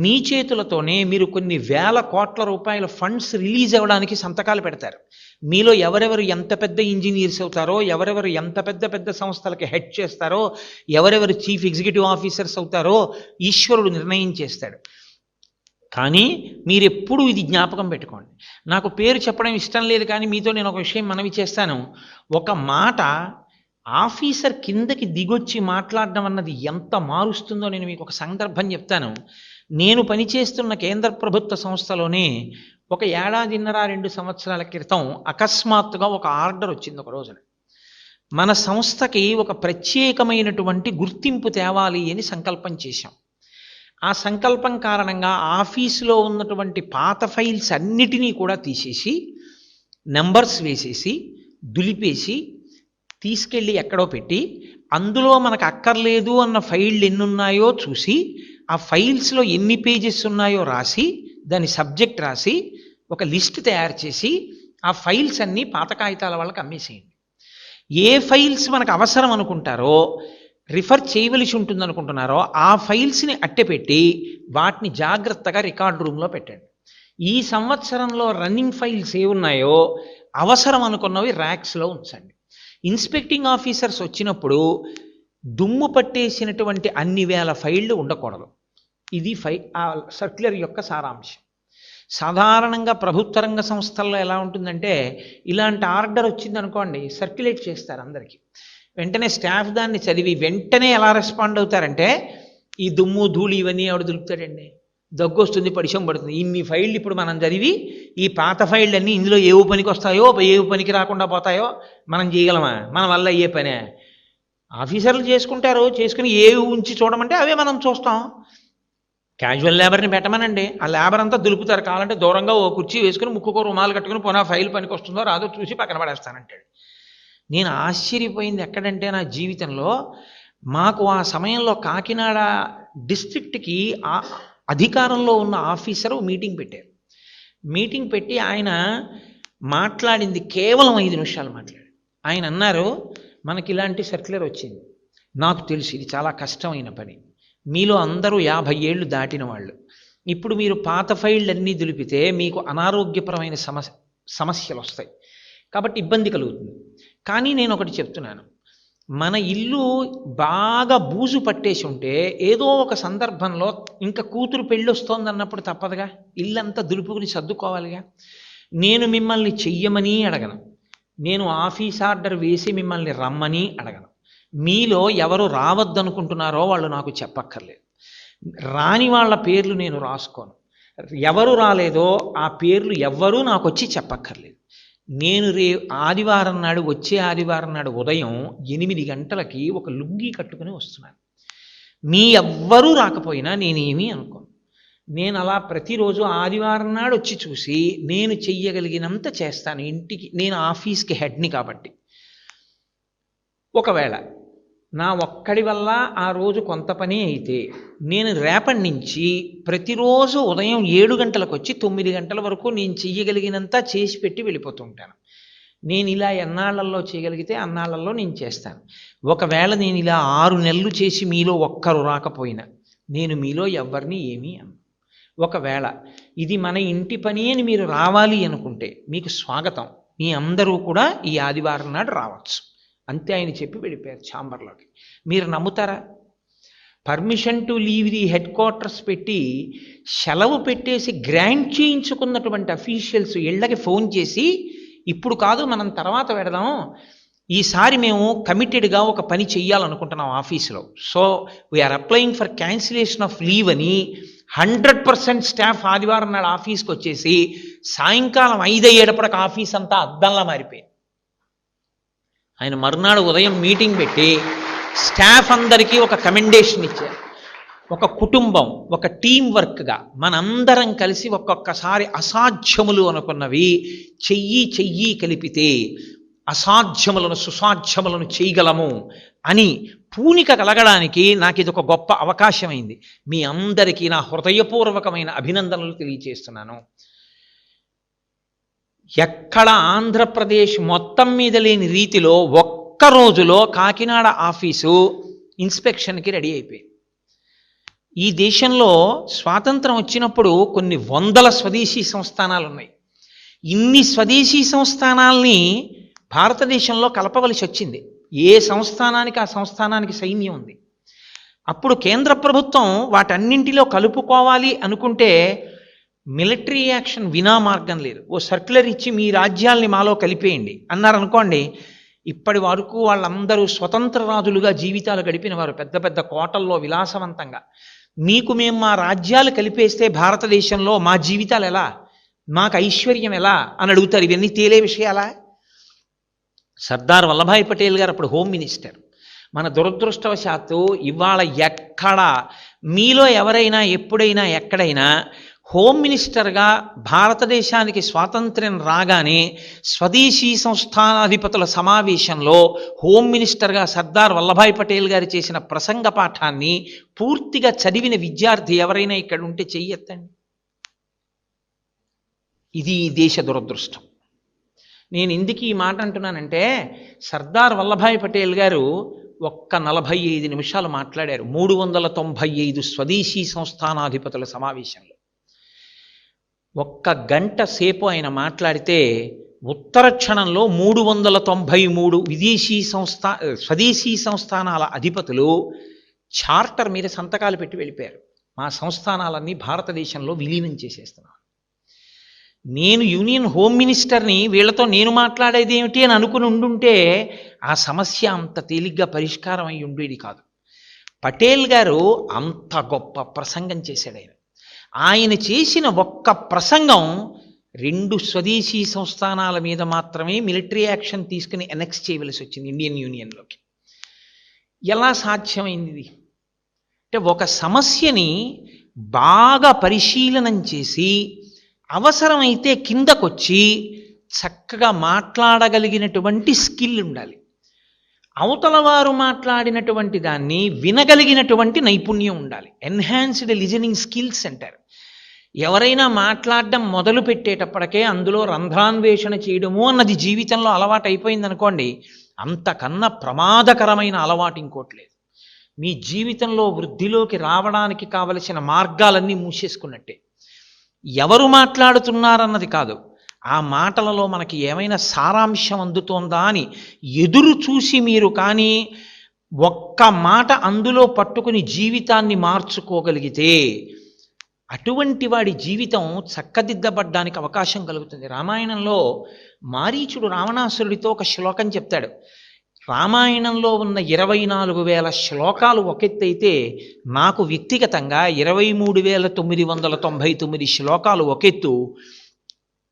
A: మీ చేతులతోనే మీరు కొన్ని వేల కోట్ల రూపాయల ఫండ్స్ రిలీజ్ అవ్వడానికి సంతకాలు పెడతారు. మీలో ఎవరెవరు ఎంత పెద్ద ఇంజనీర్స్ అవుతారో, ఎవరెవరు ఎంత పెద్ద పెద్ద సంస్థలకి హెడ్ చేస్తారో, ఎవరెవరు చీఫ్ ఎగ్జిక్యూటివ్ ఆఫీసర్స్ అవుతారో ఈశ్వరుడు నిర్ణయం చేస్తాడు. కానీ మీరెప్పుడు ఇది జ్ఞాపకం పెట్టుకోండి. నాకు పేరు చెప్పడం ఇష్టం లేదు, కానీ మీతో నేను ఒక విషయం మనవి చేస్తాను. ఒక మాట ఆఫీసర్ కిందకి దిగొచ్చి మాట్లాడడం అన్నది ఎంత మారుస్తుందో నేను మీకు ఒక సందర్భం చెప్తాను. నేను పనిచేస్తున్న కేంద్ర ప్రభుత్వ సంస్థలోనే 1 ఏడాదిన్నర 2 సంవత్సరాల క్రితం అకస్మాత్తుగా ఒక ఆర్డర్ వచ్చింది. ఒక రోజున మన సంస్థకి ఒక ప్రత్యేకమైనటువంటి గుర్తింపు తేవాలి అని సంకల్పం చేశాం. ఆ సంకల్పం కారణంగా ఆఫీసులో ఉన్నటువంటి పాత ఫైల్స్ అన్నిటినీ కూడా తీసేసి నెంబర్స్ వేసేసి దులిపేసి తీసుకెళ్ళి ఎక్కడో పెట్టి అందులో మనకు అక్కర్లేదు అన్న ఫైళ్ళు ఎన్నున్నాయో చూసి ఆ ఫైల్స్లో ఎన్ని పేజెస్ ఉన్నాయో రాసి దాని సబ్జెక్ట్ రాసి ఒక లిస్ట్ తయారు చేసి ఆ ఫైల్స్ అన్నీ పాత కాగితాల వాళ్ళకి అమ్మేసేయండి. ఏ ఫైల్స్ మనకు అవసరం అనుకుంటారో, రిఫర్ చేయవలసి ఉంటుంది అనుకుంటున్నారో ఆ ఫైల్స్ని అట్టెపెట్టి వాటిని జాగ్రత్తగా రికార్డ్ రూమ్లో పెట్టండి. ఈ సంవత్సరంలో రన్నింగ్ ఫైల్స్ ఏ ఉన్నాయో అవసరం అనుకున్నవి ర్యాక్స్లో ఉంచండి. ఇన్స్పెక్టింగ్ ఆఫీసర్స్ వచ్చినప్పుడు దుమ్ము పట్టేసినటువంటి అన్ని వేల ఫైళ్ళు ఉండకూడదు. ఇది ఆ సర్క్యులర్ యొక్క సారాంశం. సాధారణంగా ప్రభుత్వ రంగ సంస్థల్లో ఎలా ఉంటుందంటే, ఇలాంటి ఆర్డర్ వచ్చిందనుకోండి సర్క్యులేట్ చేస్తారు అందరికీ. వెంటనే స్టాఫ్ దాన్ని చదివి వెంటనే ఎలా రెస్పాండ్ అవుతారంటే, ఈ దుమ్ము ధూళి ఇవన్నీ ఎవడు దులుపుతాడండి, దగ్గు వస్తుంది, పరిచయం పడుతుంది, ఇన్ని ఫైళ్ళు ఇప్పుడు మనం చదివి ఈ పాత ఫైళ్ళు అన్నీ ఇందులో ఏ పనికి వస్తాయో ఏ పనికి రాకుండా పోతాయో మనం చేయగలమా, మన వల్ల అయ్యే పనే. ఆఫీసర్లు చేసుకుంటారు, చేసుకుని ఏ ఉంచి చూడమంటే అవే మనం చూస్తాం. క్యాజువల్ లేబర్ని పెట్టమనండి, ఆ లేబర్ అంతా దులుపుతారు, కావాలంటే దూరంగా ఓ కుర్చీ వేసుకుని ముక్కుకో రుమాలు కట్టుకుని పునః ఫైల్ పనికి వస్తుందో రాదో చూసి పక్కన పడేస్తానంటాడు. నేను ఆశ్చర్యపోయింది ఎక్కడంటే నా జీవితంలో, మాకు ఆ సమయంలో కాకినాడ డిస్ట్రిక్ట్కి అధికారంలో ఉన్న ఆఫీసరు మీటింగ్ పెట్టారు. మీటింగ్ పెట్టి ఆయన మాట్లాడింది కేవలం 5 నిమిషాలు మాట్లాడారు. ఆయన అన్నారు, మనకి ఇలాంటి సర్క్యులర్ వచ్చింది, నాకు తెలుసు ఇది చాలా కష్టమైన పని, మీలో అందరూ 50 ఏళ్ళు దాటిన వాళ్ళు, ఇప్పుడు మీరు పాత ఫైళ్ళన్నీ దులిపితే మీకు అనారోగ్యపరమైన సమస్యలు వస్తాయి, కాబట్టి ఇబ్బంది కలుగుతుంది. కానీ నేను ఒకటి చెప్తున్నాను, మన ఇల్లు బాగా బూజు పట్టేసి ఉంటే ఏదో ఒక సందర్భంలో ఇంకా కూతురు పెళ్ళి వస్తోంది అన్నప్పుడు తప్పదుగా, ఇల్లంతా దులుపుకుని సర్దుకోవాలిగా. నేను మిమ్మల్ని చెయ్యమని అడగను, నేను ఆఫీస్ ఆర్డర్ వేసి మిమ్మల్ని రమ్మని అడగను. మీలో ఎవరు రావద్దనుకుంటున్నారో వాళ్ళు నాకు చెప్పక్కర్లేదు, రాని వాళ్ళ పేర్లు నేను రాసుకోను, ఎవరు రాలేదో ఆ పేర్లు ఎవ్వరూ నాకు వచ్చి చెప్పక్కర్లేదు. నేను ఆదివారం నాడు, వచ్చే ఆదివారం నాడు ఉదయం 8 గంటలకి ఒక లుంగీ కట్టుకుని వస్తున్నాను. మీ ఎవ్వరూ రాకపోయినా నేనేమీ అనుకోను. నేను అలా ప్రతిరోజు ఆదివారం నాడు వచ్చి చూసి నేను చెయ్యగలిగినంత చేస్తాను. ఇంటికి నేను ఆఫీస్కి హెడ్ని కాబట్టి, ఒకవేళ నా ఒక్కడి వల్ల ఆ రోజు కొంత పని అయితే నేను రేపటి నుంచి ప్రతిరోజు ఉదయం 7 గంటలకు వచ్చి 9 గంటల వరకు నేను చెయ్యగలిగినంత చేసి పెట్టి వెళ్ళిపోతూ ఉంటాను. నేను ఇలా ఎన్నాళ్లలో చేయగలిగితే అన్నాళ్లలో నేను చేస్తాను. ఒకవేళ నేను ఇలా 6 నెలలు చేసి మీలో ఒక్కరు రాకపోయినా నేను మీలో ఎవరిని ఏమీ అన్నా. ఒకవేళ ఇది మన ఇంటి పని అని మీరు రావాలి అనుకుంటే మీకు స్వాగతం, మీ అందరూ కూడా ఈ ఆదివారం నాడు రావచ్చు అంతే ఆయన చెప్పి వెళ్ళిపోయారు ఛాంబర్లోకి. మీరు నమ్ముతారా? Permission to leave the head quarters పెట్టి సెలవు పెట్టేసి గ్రాంట్ చేయించుకున్నటువంటి అఫీషియల్స్ ఇళ్ళకి ఫోన్ చేసి, ఇప్పుడు కాదు మనం తర్వాత పెడదాం, ఈసారి మేము కమిటెడ్గా ఒక పని చెయ్యాలనుకుంటున్నాం ఆఫీసులో, so we are applying for cancellation of leave అని 100% స్టాఫ్ ఆదివారం నాడు ఆఫీస్కి వచ్చేసి సాయంకాలం 5 అయ్యేటప్పటికి ఆఫీస్ అంతా అద్దంలా మారిపోయింది. ఆయన మరునాడు ఉదయం మీటింగ్ పెట్టి స్టాఫ్ అందరికీ ఒక కమెండేషన్ ఇచ్చారు. ఒక కుటుంబం, ఒక టీం వర్క్గా మనందరం కలిసి ఒక్కొక్కసారి అసాధ్యములు అనుకున్నవి చెయ్యి కలిపితే అసాధ్యములను సుసాధ్యములను చేయగలము అని పూనిక కలగడానికి నాకు ఇది ఒక గొప్ప అవకాశమైంది. మీ అందరికీ నా హృదయపూర్వకమైన అభినందనలు తెలియజేస్తున్నాను. ఎక్కడ ఆంధ్రప్రదేశ్ మొత్తం మీద లేని రీతిలో ఒక్క రోజులో కాకినాడ ఆఫీసు ఇన్స్పెక్షన్కి రెడీ అయిపోయింది. ఈ దేశంలో స్వాతంత్రం వచ్చినప్పుడు కొన్ని 100 స్వదేశీ సంస్థానాలు ఉన్నాయి. ఇన్ని స్వదేశీ సంస్థానాల్ని భారతదేశంలో కలపవలసి వచ్చింది. ఏ సంస్థానానికి ఆ సంస్థానానికి సైన్యం ఉంది. అప్పుడు కేంద్ర ప్రభుత్వం వాటన్నింటిలో కలుపుకోవాలి అనుకుంటే మిలిటరీ యాక్షన్ వినా మార్గం లేదు. ఓ సర్క్యులర్ ఇచ్చి మీ రాజ్యాల్ని మాలో కలిపేయండి అన్నారనుకోండి, ఇప్పటి వరకు వాళ్ళందరూ స్వతంత్ర రాజులుగా జీవితాలు గడిపిన వారు, పెద్ద పెద్ద కోటల్లో విలాసవంతంగా. మీకు మేము మా రాజ్యాలు కలిపేస్తే భారతదేశంలో మా జీవితాలు ఎలా, మాకు ఐశ్వర్యం ఎలా అని అడుగుతారు. ఇవన్నీ తేలే విషయాలా? సర్దార్ వల్లభాయ్ పటేల్ గారు అప్పుడు హోమ్ మినిస్టర్. మన దురదృష్టవశాత్తు ఇవాళ ఎక్కడ మీలో ఎవరైనా ఎప్పుడైనా ఎక్కడైనా హోమ్ మినిస్టర్గా భారతదేశానికి స్వాతంత్ర్యం రాగానే స్వదేశీ సంస్థానాధిపతుల సమావేశంలో హోమ్ మినిస్టర్గా సర్దార్ వల్లభాయ్ పటేల్ గారు చేసిన ప్రసంగ పాఠాన్ని పూర్తిగా చదివిన విద్యార్థి ఎవరైనా ఇక్కడ ఉంటే చెయ్యెత్తండి. ఇది ఈ దేశ దురదృష్టం. నేను ఎందుకు ఈ మాట అంటున్నానంటే, సర్దార్ వల్లభాయ్ పటేల్ గారు ఒక్క 45 నిమిషాలు మాట్లాడారు 395 స్వదేశీ సంస్థానాధిపతుల సమావేశంలో. ఒక్క గంట సేపు ఆయన మాట్లాడితే ఉత్తర క్షణంలో 393 స్వదేశీ సంస్థానాల అధిపతులు చార్టర్ మీద సంతకాలు పెట్టి వెళ్ళిపోయారు. మా సంస్థానాలన్నీ భారతదేశంలో విలీనం చేసేస్తున్నాం. నేను యూనియన్ హోమ్ మినిస్టర్ని, వీళ్లతో నేను మాట్లాడేది ఏమిటి అని అనుకుని ఉండుంటే ఆ సమస్య అంత తేలిగ్గా పరిష్కారం అయి ఉండేది కాదు. పటేల్ గారు అంత గొప్ప ప్రసంగం చేశాడు. ఆయన చేసిన ఒక్క ప్రసంగం 2 స్వదేశీ సంస్థానాల మీద మాత్రమే మిలిటరీ యాక్షన్ తీసుకుని ఎనెక్స్ చేయవలసి వచ్చింది ఇండియన్ యూనియన్లోకి. ఎలా సాధ్యమైంది ఇది అంటే, ఒక సమస్యని బాగా పరిశీలనం చేసి అవసరమైతే కిందకొచ్చి చక్కగా మాట్లాడగలిగినటువంటి స్కిల్ ఉండాలి. అవతల వారు మాట్లాడినటువంటి దాన్ని వినగలిగినటువంటి నైపుణ్యం ఉండాలి. ఎన్హాన్స్డ్ లిజనింగ్ స్కిల్స్ అంటారు. ఎవరైనా మాట్లాడడం మొదలు పెట్టేటప్పటికే అందులో రంధ్రాన్వేషణ చేయడము అన్నది జీవితంలో అలవాటు అయిపోయింది అనుకోండి, అంతకన్నా ప్రమాదకరమైన అలవాటు ఇంకోటి లేదు. మీ జీవితంలో వృద్ధిలోకి రావడానికి కావలసిన మార్గాలన్నీ మూసేసుకున్నట్టే. ఎవరు మాట్లాడుతున్నారన్నది కాదు, ఆ మాటలలో మనకి ఏమైనా సారాంశం అందుతోందా అని ఎదురు చూసి మీరు కానీ ఒక్క మాట అందులో పట్టుకుని జీవితాన్ని మార్చుకోగలిగితే అటువంటి వాడి జీవితం చక్కదిద్దబడ్డానికి అవకాశం కలుగుతుంది. రామాయణంలో మారీచుడు రావణాసురుడితో ఒక శ్లోకం చెప్తాడు. రామాయణంలో ఉన్న 24,000 శ్లోకాలు ఒకెత్తైతే నాకు వ్యక్తిగతంగా 23,999 శ్లోకాలు ఒకెత్తు.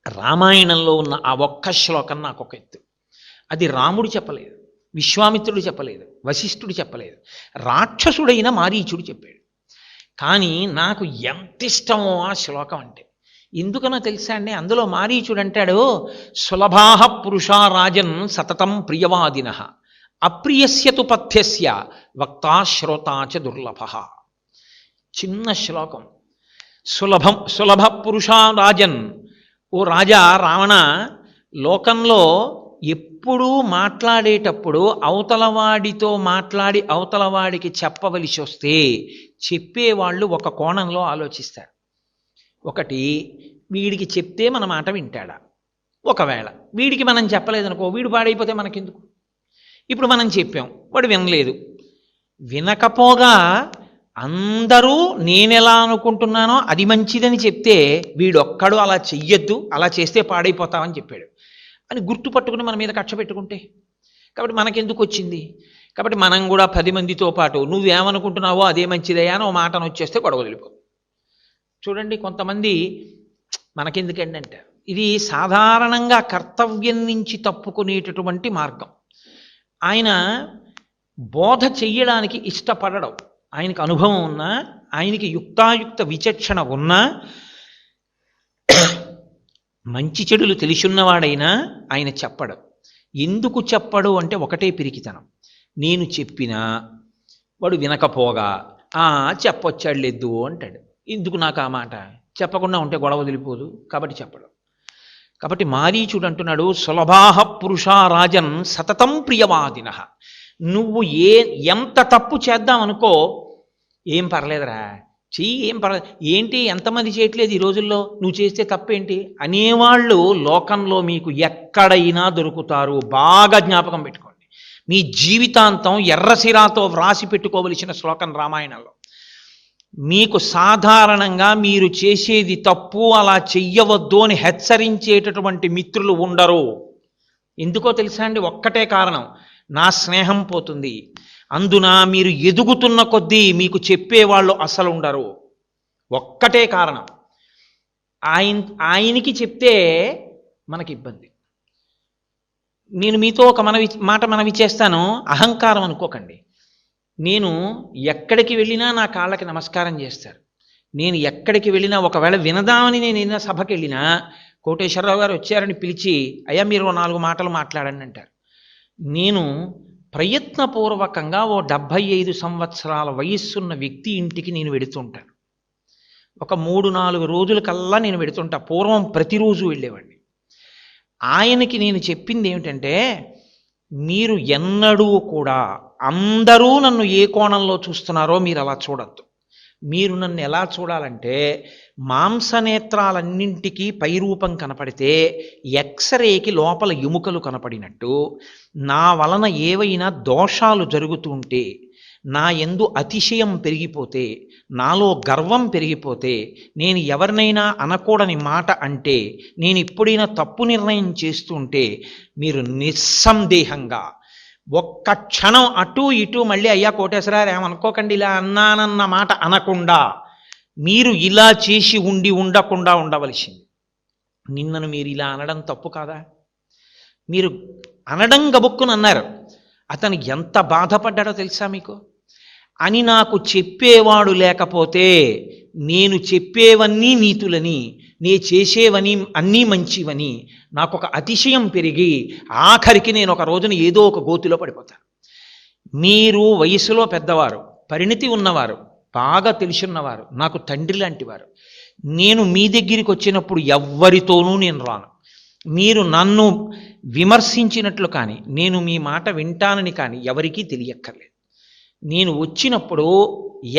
A: రామాయణంలో ఉన్న ఆ ఒక్క శ్లోకం నాకు ఒక ఎత్తు. అది రాముడు చెప్పలేదు, విశ్వామిత్రుడు చెప్పలేదు, వశిష్ఠుడు చెప్పలేదు, రాక్షసుడైన మారీచుడు చెప్పాడు. కానీ నాకు ఎంత ఇష్టమో ఆ శ్లోకం అంటే. ఎందుకనో తెలుసా అండి? అందులో మారీచుడు అంటాడు, సులభాః పురుషా రాజన్ సతతం ప్రియవాదిన అప్రియస్యతు పథ్యస్య వక్తా శ్రోతా చ దుర్లభః. చిన్న శ్లోకం. సులభ పురుషా రాజన్, ఓ రాజా రావణ, లోకంలో ఎప్పుడూ మాట్లాడేటప్పుడు అవతలవాడితో మాట్లాడి అవతలవాడికి చెప్పవలసి వస్తే చెప్పేవాళ్ళు ఒక కోణంలో ఆలోచిస్తారు. ఒకటి, వీడికి చెప్తే మన మాట వింటాడా? ఒకవేళ వీడికి మనం చెప్పలేదనుకో, వీడు పాడైపోతే మనకెందుకు? ఇప్పుడు మనం చెప్పాం, వాడు వినలేదు. వినకపోగా అందరూ నేనెలా అనుకుంటున్నానో అది మంచిదని చెప్తే వీడొక్కడు అలా చెయ్యొద్దు, అలా చేస్తే పాడైపోతామని చెప్పాడు అని గుర్తుపట్టుకుని మన మీద కక్ష పెట్టుకుంటే, కాబట్టి మనకెందుకు వచ్చింది? కాబట్టి మనం కూడా 10 మందితో పాటు నువ్వేమనుకుంటున్నావో అదే మంచిదయ్యా అని ఓ మాటను వచ్చేస్తే గొడవ వదిలిపోతుంది. చూడండి, కొంతమంది మనకెందుకండి అంటారు. ఇది సాధారణంగా కర్తవ్యం నుంచి తప్పుకునేటటువంటి మార్గం. ఆయన బోధ చెయ్యడానికి ఇష్టపడడం, ఆయనకు అనుభవం ఉన్నా, ఆయనకి యుక్తాయుక్త విచక్షణ ఉన్నా, మంచి చెడులు తెలిసున్నవాడైనా ఆయన చెప్పడు. ఎందుకు చెప్పడు అంటే ఒకటే పిరికితనం. నేను చెప్పినా వాడు వినకపోగా చెప్పొచ్చాడు లేదు అంటాడు. ఎందుకు నాకు ఆ మాట? చెప్పకుండా ఉంటే గొడవ వదిలిపోదు, కాబట్టి చెప్పడు. కాబట్టి మారీచుడు అంటున్నాడు, సులభాః పురుషా రాజన్ సతతం ప్రియవాదిన. నువ్వు ఎంత తప్పు చేద్దామనుకో, ఏం పర్లేదురా చెయ్యి, ఏం పర్లేదు, ఏంటి ఎంతమంది చేయట్లేదు ఈ రోజుల్లో, నువ్వు చేస్తే తప్పేంటి అనేవాళ్ళు లోకంలో మీకు ఎక్కడైనా దొరుకుతారు. బాగా జ్ఞాపకం పెట్టుకోండి. మీ జీవితాంతం ఎర్రసిరాతో వ్రాసి పెట్టుకోవలసిన శ్లోకం రామాయణంలో. మీకు సాధారణంగా మీరు చేసేది తప్పు, అలా చెయ్యవద్దు అని హెచ్చరించేటటువంటి మిత్రులు ఉండరు. ఎందుకో తెలుసా అండి? ఒక్కటే కారణం, నా స్నేహం పోతుంది. అందున మీరు ఎదుగుతున్న కొద్దీ మీకు చెప్పేవాళ్ళు అసలు ఉండరు. ఒక్కటే కారణం. ఆయనకి చెప్తే మనకి ఇబ్బంది. నేను మీతో ఒక మనవి చేస్తాను, అహంకారం అనుకోకండి. నేను ఎక్కడికి వెళ్ళినా నా కాళ్ళకి నమస్కారం చేస్తారు. నేను ఎక్కడికి వెళ్ళినా, ఒకవేళ వినదామని నేను ఏదైనా సభకి వెళ్ళినా, కోటేశ్వరరావు గారు వచ్చారని పిలిచి, అయ్యా మీరు 4 మాటలు మాట్లాడండి అంటారు. నేను ప్రయత్నపూర్వకంగా ఓ 75 సంవత్సరాల వయస్సున్న వ్యక్తి ఇంటికి నేను వెడుతుంటాను. ఒక 3-4 రోజుల కల్లా నేను వెడుతుంటా. పూర్వం ప్రతిరోజు వెళ్ళేవాడిని. ఆయనకి నేను చెప్పింది ఏమిటంటే, మీరు ఎన్నడూ కూడా అందరూ నన్ను ఏ కోణంలో చూస్తున్నారో మీరు అలా చూడద్దు. మీరు నన్ను ఎలా చూడాలంటే, మాంసనేత్రాలన్నింటికీ పైరూపం కనపడితే ఎక్స్రేకి లోపల ఎముకలు కనపడినట్టు, నా వలన ఏవైనా దోషాలు జరుగుతుంటే, నా యందు అతిశయం పెరిగిపోతే, నాలో గర్వం పెరిగిపోతే, నేను ఎవరినైనా అనకూడని మాట అంటే, నేను ఎప్పుడైనా తప్పు నిర్ణయం చేస్తుంటే, మీరు నిస్సందేహంగా ఒక్క క్షణం అటు ఇటు మళ్ళీ అయ్యా కోటేశ్వరరావు ఏమనుకోకండి ఇలా అన్నానన్న మాట అనకుండా, మీరు ఇలా చేసి ఉండకుండా ఉండవలసింది. నిన్నను మీరు ఇలా అనడం తప్పు కాదా? మీరు అనడం గబుక్కుని అన్నారు. అతను ఎంత బాధపడ్డాడో తెలుసా మీకు? అని నాకు చెప్పేవాడు లేకపోతే నేను చెప్పేవన్నీ నీతులని, నే చేసేవని అన్నీ మంచివని నాకు ఒక అతిశయం పెరిగి ఆఖరికి నేను ఒక రోజున ఏదో ఒక గోతిలో పడిపోతాను. మీరు వయసులో పెద్దవారు, పరిణితి ఉన్నవారు, బాగా తెలిసిన్నవారు, నాకు తండ్రి లాంటివారు. నేను మీ దగ్గరికి వచ్చినప్పుడు ఎవ్వరితోనూ నేను రాను. మీరు నన్ను విమర్శించినట్లు కానీ, నేను మీ మాట వింటానని కానీ ఎవరికీ తెలియక్కర్లేదు. నేను వచ్చినప్పుడు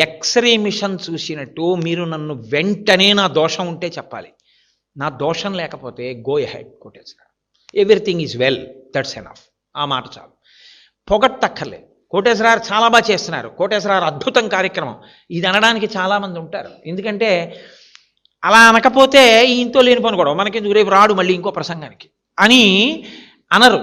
A: ఎక్స్రే మిషన్ చూసినట్టు మీరు నన్ను వెంటనే నా దోషం ఉంటే చెప్పాలి. నా దోషం లేకపోతే go ahead Koteswara, everything is well, that's enough. ఆ మాట చాలు. పొగట్టక్కర్లేదు. కోటేశ్వరారు చాలా బాగా చేస్తున్నారు, కోటేశ్వరారు అద్భుతం కార్యక్రమం, ఇది అనడానికి చాలామంది ఉంటారు. ఎందుకంటే అలా అనకపోతే ఇంతో లేని పని కూడా మనకి రేపు రాడు మళ్ళీ ఇంకో ప్రసంగానికి అని అనరు.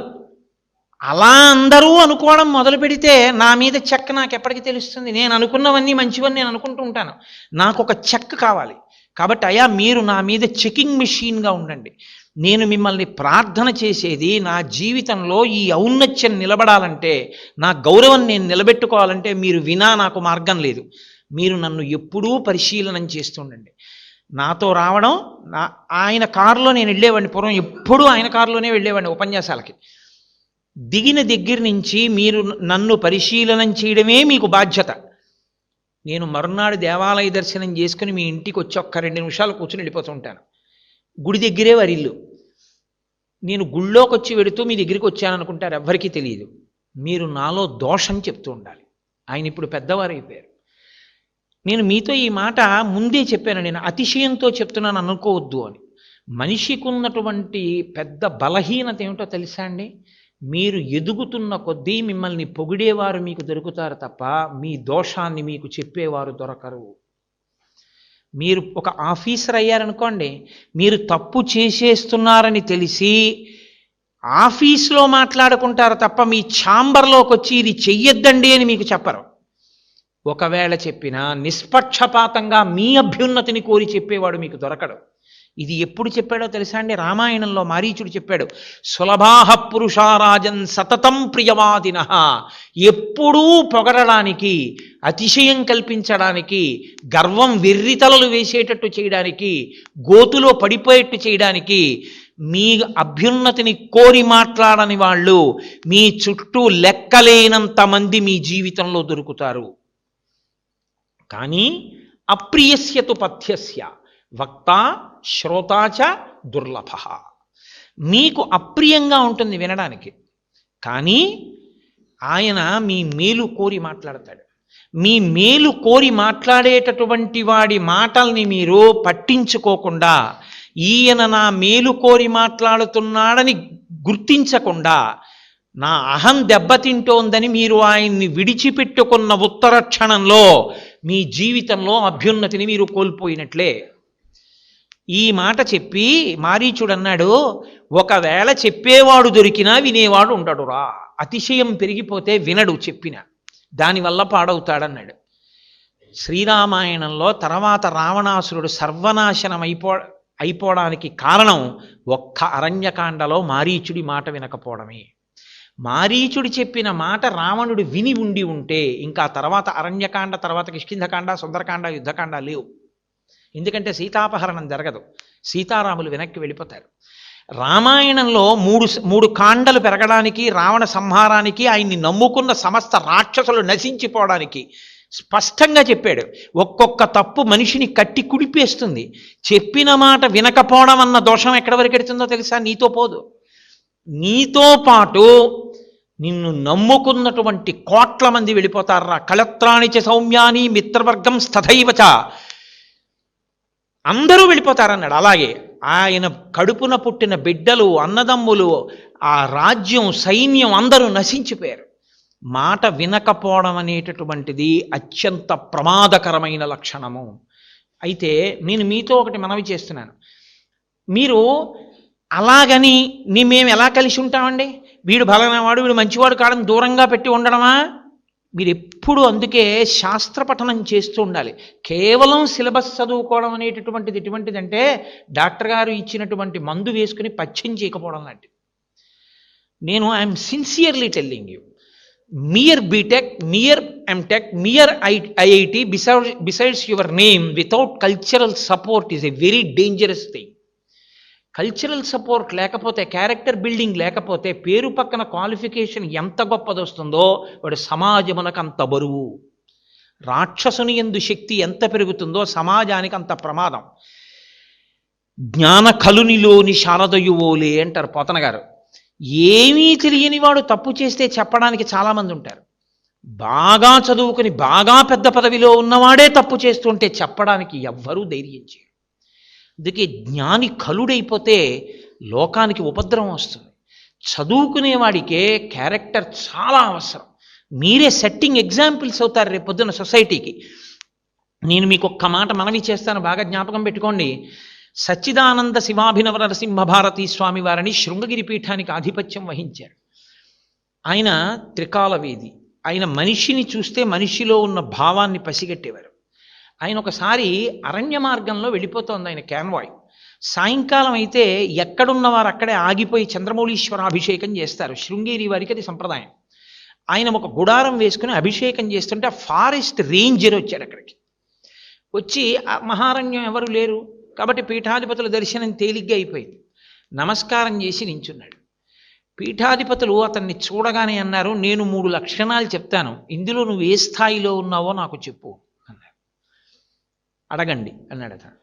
A: అలా అందరూ అనుకోవడం మొదలు పెడితే నా మీద చెక్క నాకు ఎప్పటికీ తెలుస్తుంది. నేను అనుకున్నవన్నీ మంచివని నేను అనుకుంటూ ఉంటాను. నాకు ఒక చెక్ కావాలి. కాబట్టి అయ్యా మీరు నా మీద చెకింగ్ మెషీన్గా ఉండండి. నేను మిమ్మల్ని ప్రార్థన చేసేది నా జీవితంలో ఈ ఔన్నత్యం నిలబడాలంటే, నా గౌరవం నేను నిలబెట్టుకోవాలంటే మీరు వినా నాకు మార్గం లేదు. మీరు నన్ను ఎప్పుడూ పరిశీలనం చేస్తుండండి. నాతో రావడం, ఆయన కారులో నేను వెళ్ళేవాడిని పూర్వం, ఎప్పుడూ ఆయన కారులోనే వెళ్ళేవాడిని ఉపన్యాసాలకి. దిగిన దగ్గర నుంచి మీరు నన్ను పరిశీలనం చేయడమే మీకు బాధ్యత. నేను మరునాడు దేవాలయ దర్శనం చేసుకుని మీ ఇంటికి వచ్చి ఒక్క 2 నిమిషాలు కూర్చుని వెళ్ళిపోతూ ఉంటాను. గుడి దగ్గరే వారి ఇల్లు. నేను గుళ్ళోకి వచ్చి వెడుతూ మీ దగ్గరికి వచ్చాననుకుంటారు, ఎవ్వరికీ తెలియదు. మీరు నాలో దోషం చెప్తూ ఉండాలి. ఆయన ఇప్పుడు పెద్దవారు అయిపోయారు. నేను మీతో ఈ మాట ముందే చెప్పాను, నేను అతిశయంతో చెప్తున్నాను అనుకోవద్దు అని. మనిషికి ఉన్నటువంటి పెద్ద బలహీనత ఏమిటో తెలుసా అండి? మీరు ఎదుగుతున్న కొద్దీ మిమ్మల్ని పొగిడేవారు మీకు దొరుకుతారు తప్ప మీ దోషాన్ని మీకు చెప్పేవారు దొరకరు. మీరు ఒక ఆఫీసర్ అయ్యారనుకోండి, మీరు తప్పు చేసేస్తున్నారని తెలిసి ఆఫీస్లో మాట్లాడుకుంటారు తప్ప మీ ఛాంబర్లోకి వచ్చి ఇది చెయ్యొద్దండి అని మీకు చెప్పరు. ఒకవేళ చెప్పినా నిష్పక్షపాతంగా మీ అభ్యున్నతిని కోరి చెప్పేవాడు మీకు దొరకడు. ఇది ఎప్పుడు చెప్పాడో తెలుసా అండి? రామాయణంలో మారీచుడు చెప్పాడు, సులభాహ పురుషారాజన్ సతతం ప్రియవాదినః. ఎప్పుడూ పొగడడానికి, అతిశయం కల్పించడానికి, గర్వం వెర్రితలలు వేసేటట్టు చేయడానికి, గోతులో పడిపోయేట్టు చేయడానికి, మీ అభ్యున్నతిని కోరి మాట్లాడని వాళ్ళు మీ చుట్టూ లెక్కలేనంత మంది మీ జీవితంలో దొరుకుతారు. కానీ అప్రియస్యతు పథ్యస్య వక్త శ్రోతాచ దుర్లభ. మీకు అప్రియంగా ఉంటుంది వినడానికి, కానీ ఆయన మీ మేలు కోరి మాట్లాడతాడు. మీ మేలు కోరి మాట్లాడేటటువంటి వాడి మాటల్ని మీరు పట్టించుకోకుండా, ఈయన నా మేలు కోరి మాట్లాడుతున్నాడని గుర్తించకుండా, నా అహం దెబ్బతింటోందని మీరు ఆయన్ని విడిచిపెట్టుకున్న ఉత్తర క్షణంలో మీ జీవితంలో అభ్యున్నతిని మీరు కోల్పోయినట్లే. ఈ మాట చెప్పి మారీచుడు అన్నాడు, ఒకవేళ చెప్పేవాడు దొరికినా వినేవాడు ఉండడురా. అతిశయం పెరిగిపోతే వినడు చెప్పిన, దానివల్ల పాడవుతాడన్నాడు. శ్రీరామాయణంలో తర్వాత రావణాసురుడు సర్వనాశనం అయిపోవడానికి కారణం ఒక్క అరణ్యకాండలో మారీచుడి మాట వినకపోవడమే. మారీచుడు చెప్పిన మాట రావణుడు విని ఉండి ఉంటే ఇంకా తర్వాత అరణ్యకాండ, తర్వాత కిష్కింధకాండ, సుందరకాండ, యుద్ధకాండ లేవు. ఎందుకంటే సీతాపహరణం జరగదు, సీతారాములు వెనక్కి వెళ్ళిపోతారు. రామాయణంలో మూడు కాండలు పెరగడానికి, రావణ సంహారానికి, ఆయన్ని నమ్ముకున్న సమస్త రాక్షసులు నశించిపోవడానికి స్పష్టంగా చెప్పాడు. ఒక్కొక్క తప్పు మనిషిని కట్టి కుడిపేస్తుంది. చెప్పిన మాట వినకపోవడం అన్న దోషం ఎక్కడి వరకు ఎడుతుందో తెలుసా? నీతో పోదు. నీతో పాటు నిన్ను నమ్ముకున్నటువంటి కోట్ల మంది వెళ్ళిపోతారా. కళత్రాణిచ సౌమ్యాని మిత్రవర్గం స్థథైవచ, అందరూ వెళ్ళిపోతారన్నాడు. అలాగే ఆయన కడుపున పుట్టిన బిడ్డలు, అన్నదమ్ములు, ఆ రాజ్యం, సైన్యం అందరూ నశించిపోయారు. మాట వినకపోవడం అనేటటువంటిది అత్యంత ప్రమాదకరమైన లక్షణము. అయితే నేను మీతో ఒకటి మనవి చేస్తున్నాను. మీరు అలాగని మేము ఎలా కలిసి ఉంటామండి? వీడు బలమైనవాడు, వీడు మంచివాడు కాడని దూరంగా పెట్టి ఉండడమా? మీరు ఎప్పుడు అందుకే శాస్త్ర పఠనం చేస్తూ ఉండాలి. కేవలం సిలబస్ చదువుకోవడం అనేటటువంటిది ఎటువంటిదంటే డాక్టర్ గారు ఇచ్చినటువంటి మందు వేసుకుని పచ్చం చేయకపోవడం లాంటిది. నేను I'm sincerely telling you, mere BTech, mere MTech, mere IIT, besides your name, without cultural support is a very dangerous thing. Cultural support లేకపోతే, క్యారెక్టర్ బిల్డింగ్ లేకపోతే, పేరు పక్కన క్వాలిఫికేషన్ ఎంత గొప్పదొస్తుందో వాడు సమాజమునకు అంత బరువు. రాక్షసుని యందు శక్తి ఎంత పెరుగుతుందో సమాజానికి అంత ప్రమాదం. జ్ఞాన కలునిలోని శారదయువోలే అంటారు పోతన గారు. ఏమీ తెలియని వాడు తప్పు చేస్తే చెప్పడానికి చాలామంది ఉంటారు. బాగా చదువుకుని బాగా పెద్ద పదవిలో ఉన్నవాడే తప్పు చేస్తుంటే చెప్పడానికి ఎవ్వరూ ధైర్యం చేయరు. అందుకే జ్ఞాని కలుడైపోతే లోకానికి ఉపద్రవం వస్తుంది. చదువుకునేవాడికే క్యారెక్టర్ చాలా అవసరం. మీరే సెట్టింగ్ ఎగ్జాంపుల్స్ అవుతారు రేపు పొద్దున్న సొసైటీకి. నేను మీకు ఒక్క మాట మనవి చేస్తాను, బాగా జ్ఞాపకం పెట్టుకోండి. సచ్చిదానంద శివాభినవ నరసింహ భారతీ స్వామి వారిని శృంగగిరి పీఠానికి ఆధిపత్యం వహించారు. ఆయన త్రికాలవేది. ఆయన మనిషిని చూస్తే మనిషిలో ఉన్న భావాన్ని పసిగట్టేవారు. ఆయన ఒకసారి అరణ్య మార్గంలో వెళ్ళిపోతోంది ఆయన క్యాన్వాయ్. సాయంకాలం అయితే ఎక్కడున్నవారు అక్కడే ఆగిపోయి చంద్రమౌళీశ్వర అభిషేకం చేస్తారు. శృంగేరి వారికి అది సంప్రదాయం. ఆయన ఒక గుడారం వేసుకుని అభిషేకం చేస్తుంటే ఆ ఫారెస్ట్ రేంజర్ వచ్చాడు అక్కడికి. వచ్చి ఆ మహారణ్యం ఎవరు లేరు కాబట్టి పీఠాధిపతుల దర్శనం తేలిగ్గా అయిపోయింది. నమస్కారం చేసి నించున్నాడు. పీఠాధిపతులు అతన్ని చూడగానే అన్నారు, నేను 3 లక్షణాలు చెప్తాను, ఇందులో నువ్వు ఏ స్థాయిలో ఉన్నావో నాకు చెప్పు అన్నారు. అడగండి అన్నాడు అతను.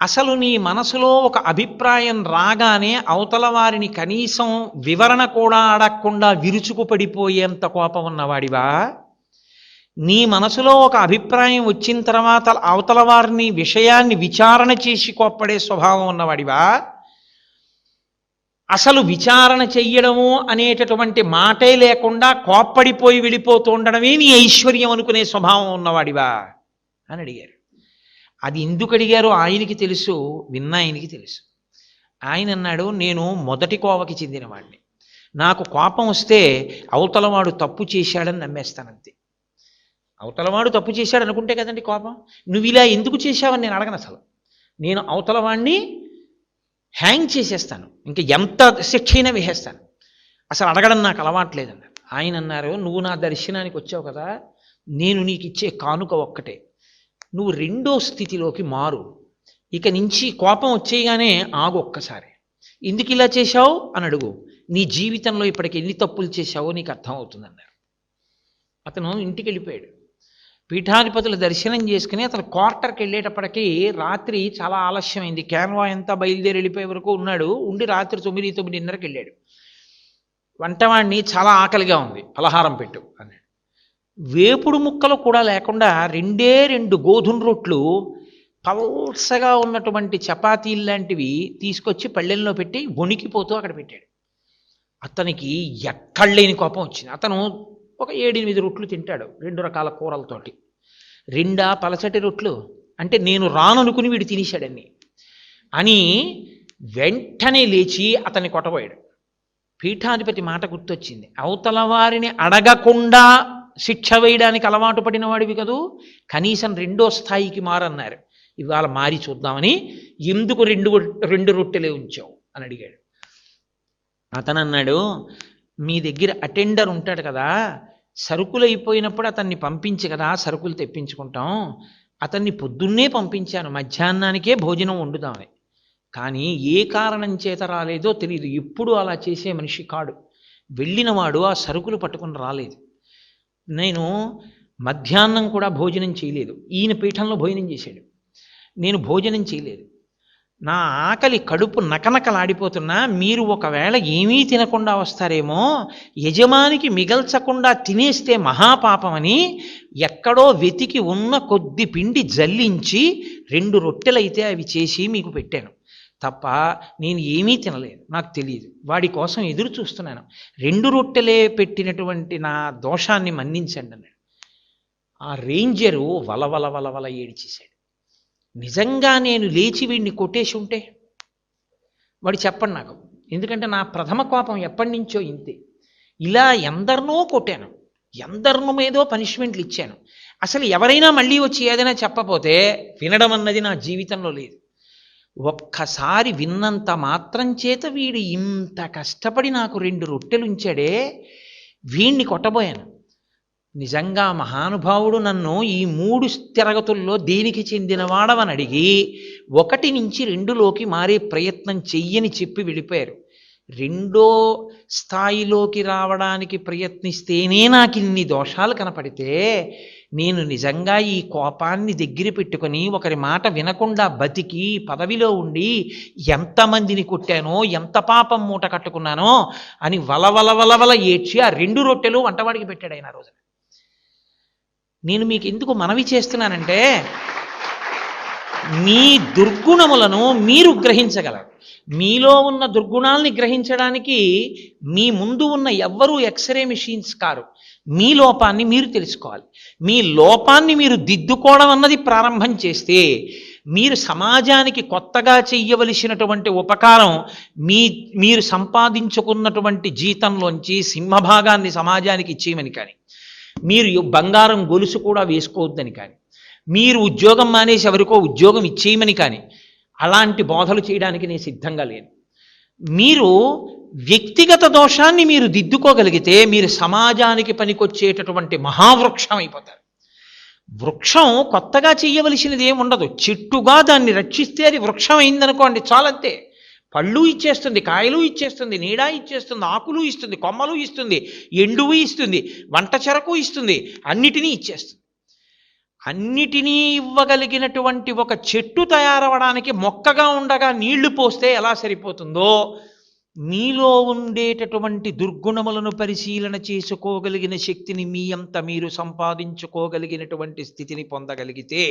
A: అసలు నీ మనసులో ఒక అభిప్రాయం రాగానే అవతల వారిని కనీసం వివరణ కూడా అడగకుండా విరుచుకుపడిపోయేంత కోపం ఉన్నవాడివా? నీ మనసులో ఒక అభిప్రాయం వచ్చిన తర్వాత అవతల వారిని విషయాన్ని విచారణ చేసి కోప్పడే స్వభావం ఉన్నవాడివా? అసలు విచారణ చెయ్యడము అనేటటువంటి మాటే లేకుండా కోప్పడిపోయి వెళ్ళిపోతూ ఉండడమే నీ ఐశ్వర్యం అనుకునే స్వభావం ఉన్నవాడివా అని అడిగారు. అది ఎందుకు అడిగారో ఆయనకి తెలుసు, విన్న ఆయనకి తెలుసు. ఆయన అన్నాడు, నేను మొదటి కోవకి చెందినవాడిని. నాకు కోపం వస్తే అవతలవాడు తప్పు చేశాడని నమ్మేస్తానంతే. అవతలవాడు తప్పు చేశాడు అనుకుంటే కదండి కోపం. నువ్వు ఇలా ఎందుకు చేశావని నేను అడగను. అసలు నేను అవతలవాడిని హ్యాంగ్ చేసేస్తాను, ఇంకా ఎంత శిక్ష అయినా వేసేస్తాను. అసలు అడగడం నాకు అలవాట్లేదన్నారు. ఆయన అన్నారు, నువ్వు నా దర్శనానికి వచ్చావు కదా, నేను నీకు ఇచ్చే కానుక ఒక్కటే, నువ్వు 2వ స్థితిలోకి మారు. ఇక నుంచి కోపం వచ్చేయగానే ఆగు ఒక్కసారి. ఎందుకు ఇలా చేశావు అని అడుగు. నీ జీవితంలో ఇప్పటికి ఎన్ని తప్పులు చేశావో నీకు అర్థమవుతుందన్నారు. అతను ఇంటికి వెళ్ళిపోయాడు. పీఠాధిపతుల దర్శనం చేసుకుని అతను క్వార్టర్కి వెళ్ళేటప్పటికీ రాత్రి చాలా ఆలస్యమైంది. క్యాన్వాయ్ అంతా బయలుదేరి వెళ్ళిపోయే వరకు ఉన్నాడు. ఉండి రాత్రి 9-9:30కి వెళ్ళాడు. వంటవాడిని చాలా ఆకలిగా ఉంది, పలహారం పెట్టు అన్నాడు. వేపుడు ముక్కలు కూడా లేకుండా 2 గోధుమ రొట్లు, పల్సగా ఉన్నటువంటి చపాతీలు లాంటివి తీసుకొచ్చి పళ్ళెల్లో పెట్టి వణికిపోతూ అక్కడ పెట్టాడు. అతనికి ఎక్కడలేని కోపం వచ్చింది. అతను ఒక 7-8 రొట్లు తింటాడు 2 రకాల కూరలతోటి. 2 పలచటి రొట్లు అంటే నేను రాననుకుని వీడు తినేశాడని అని వెంటనే లేచి అతన్ని కొట్టబోయాడు. పీఠాధిపతి మాట గుర్తొచ్చింది, అవతల వారిని అడగకుండా శిక్ష వేయడానికి అలవాటు పడిన వాడివి కదూ, కనీసం 2వ స్థాయికి మారన్నారు. ఇవాళ మారి చూద్దామని, ఎందుకు 2 రొట్టెలే ఉంచావు అని అడిగాడు. అతను అన్నాడు, మీ దగ్గర అటెండర్ ఉంటాడు కదా, సరుకులు అయిపోయినప్పుడు అతన్ని పంపించి కదా సరుకులు తెప్పించుకుంటాం. అతన్ని పొద్దున్నే పంపించాను, మధ్యాహ్నానికే భోజనం వండుదామని. కానీ ఏ కారణం చేత రాలేదో తెలియదు. ఎప్పుడు అలా చేసే మనిషి కాడు. వెళ్ళినవాడు ఆ సరుకులు పట్టుకుని రాలేదు. నేను మధ్యాహ్నం కూడా భోజనం చేయలేదు. ఈయన పీఠంలో భోజనం చేశాడు, నేను భోజనం చేయలేదు. నా ఆకలి కడుపు నకనకలాడిపోతున్నా, మీరు ఒకవేళ ఏమీ తినకుండా వస్తారేమో, యజమానికి మిగల్చకుండా తినేస్తే మహాపాపమని ఎక్కడో వెతికి ఉన్న కొద్ది పిండి జల్లించి 2 రొట్టెలైతే అవి చేసి మీకు పెట్టాను తప్ప నేను ఏమీ తినలేదు. నాకు తెలియదు, వాడి కోసం ఎదురు చూస్తున్నాను. 2 రొట్టెలే పెట్టినటువంటి నా దోషాన్ని మన్నించండి అన్నాడు. ఆ రేంజరు వలవల ఏడిచేశాడు. నిజంగా నేను లేచి వీడిని కొట్టేసి ఉంటే, వాడు చెప్పండి నాకు, ఎందుకంటే నా ప్రథమ కోపం ఎప్పటి నుంచో ఇంతే. ఇలా ఎందరినో కొట్టాను, ఎందరినో ఏదో పనిష్మెంట్లు ఇచ్చాను. అసలు ఎవరైనా మళ్ళీ వచ్చి ఏదైనా చెప్పపోతే వినడం అన్నది నా జీవితంలో లేదు. ఒక్కసారి విన్నంత మాత్రం చేత వీడు ఇంత కష్టపడి నాకు 2 రొట్టెలు ఉంచాడే, వీణ్ణి కొట్టబోయాను. నిజంగా మహానుభావుడు నన్ను ఈ 3 తరగతుల్లో దేనికి చెందినవాడవని అడిగి 1 నుంచి 2లోకి మారే ప్రయత్నం చెయ్యని చెప్పి వెళ్ళిపోయారు. 2 స్థాయిలోకి రావడానికి ప్రయత్నిస్తేనే నాకు ఇన్ని దోషాలు కనపడితే నేను నిజంగా ఈ కోపాన్ని దగ్గర పెట్టుకొని ఒకరి మాట వినకుండా బతికి పదవిలో ఉండి ఎంతమందిని కొట్టానో ఎంత పాపం మూట కట్టుకున్నానో అని వలవల ఏడ్చి ఆ 2 రొట్టెలు వంటవాడికి పెట్టాడు ఆయన రోజున. నేను మీకు ఎందుకు మనవి చేస్తున్నానంటే మీ దుర్గుణములను మీరు గ్రహించగలరు. మీలో ఉన్న దుర్గుణాల్ని గ్రహించడానికి మీ ముందు ఉన్న ఎవ్వరూ ఎక్స్రే మెషిన్స్ కారు. మీ లోపాన్ని మీరు తెలుసుకోవాలి. మీ లోపాన్ని మీరు దిద్దుకోవడం అన్నది ప్రారంభం చేస్తే మీరు సమాజానికి కొత్తగా చెయ్యవలసినటువంటి ఉపకారం మీరు సంపాదించుకున్నటువంటి జీతంలోంచి సింహభాగాన్ని సమాజానికి ఇచ్చేయమని కానీ, మీరు బంగారం గొలుసు కూడా వేసుకోవద్దని కానీ, మీరు ఉద్యోగం మానేసి ఎవరికో ఉద్యోగం ఇచ్చేయమని కానీ అలాంటి బోధలు చేయడానికి నేను సిద్ధంగా లేను. మీరు వ్యక్తిగత దోషాన్ని మీరు దిద్దుకోగలిగితే మీరు సమాజానికి పనికొచ్చేటటువంటి మహావృక్షం అయిపోతారు. వృక్షం కొత్తగా చెయ్యవలసినది ఏమి ఉండదు. చెట్టుగా దాన్ని రక్షిస్తే అది వృక్షం అయిందనుకోండి, చాలంతే. పళ్ళు ఇచ్చేస్తుంది, కాయలు ఇచ్చేస్తుంది, నీడ ఇచ్చేస్తుంది, ఆకులు ఇస్తుంది, కొమ్మలు ఇస్తుంది, ఎండువు ఇస్తుంది, వంట చెరకు ఇస్తుంది, అన్నిటినీ ఇచ్చేస్తుంది. అన్నిటినీ ఇవ్వగలిగినటువంటి ఒక చెట్టు తయారవడానికి మొక్కగా ఉండగా నీళ్లు పోస్తే ఎలా సరిపోతుందో మీలో ఉండేటటువంటి దుర్గుణములను పరిశీలన చేసుకోగలిగిన శక్తిని మీ అంత మీరు సంపాదించుకోగలిగినటువంటి స్థితిని పొందగలిగితే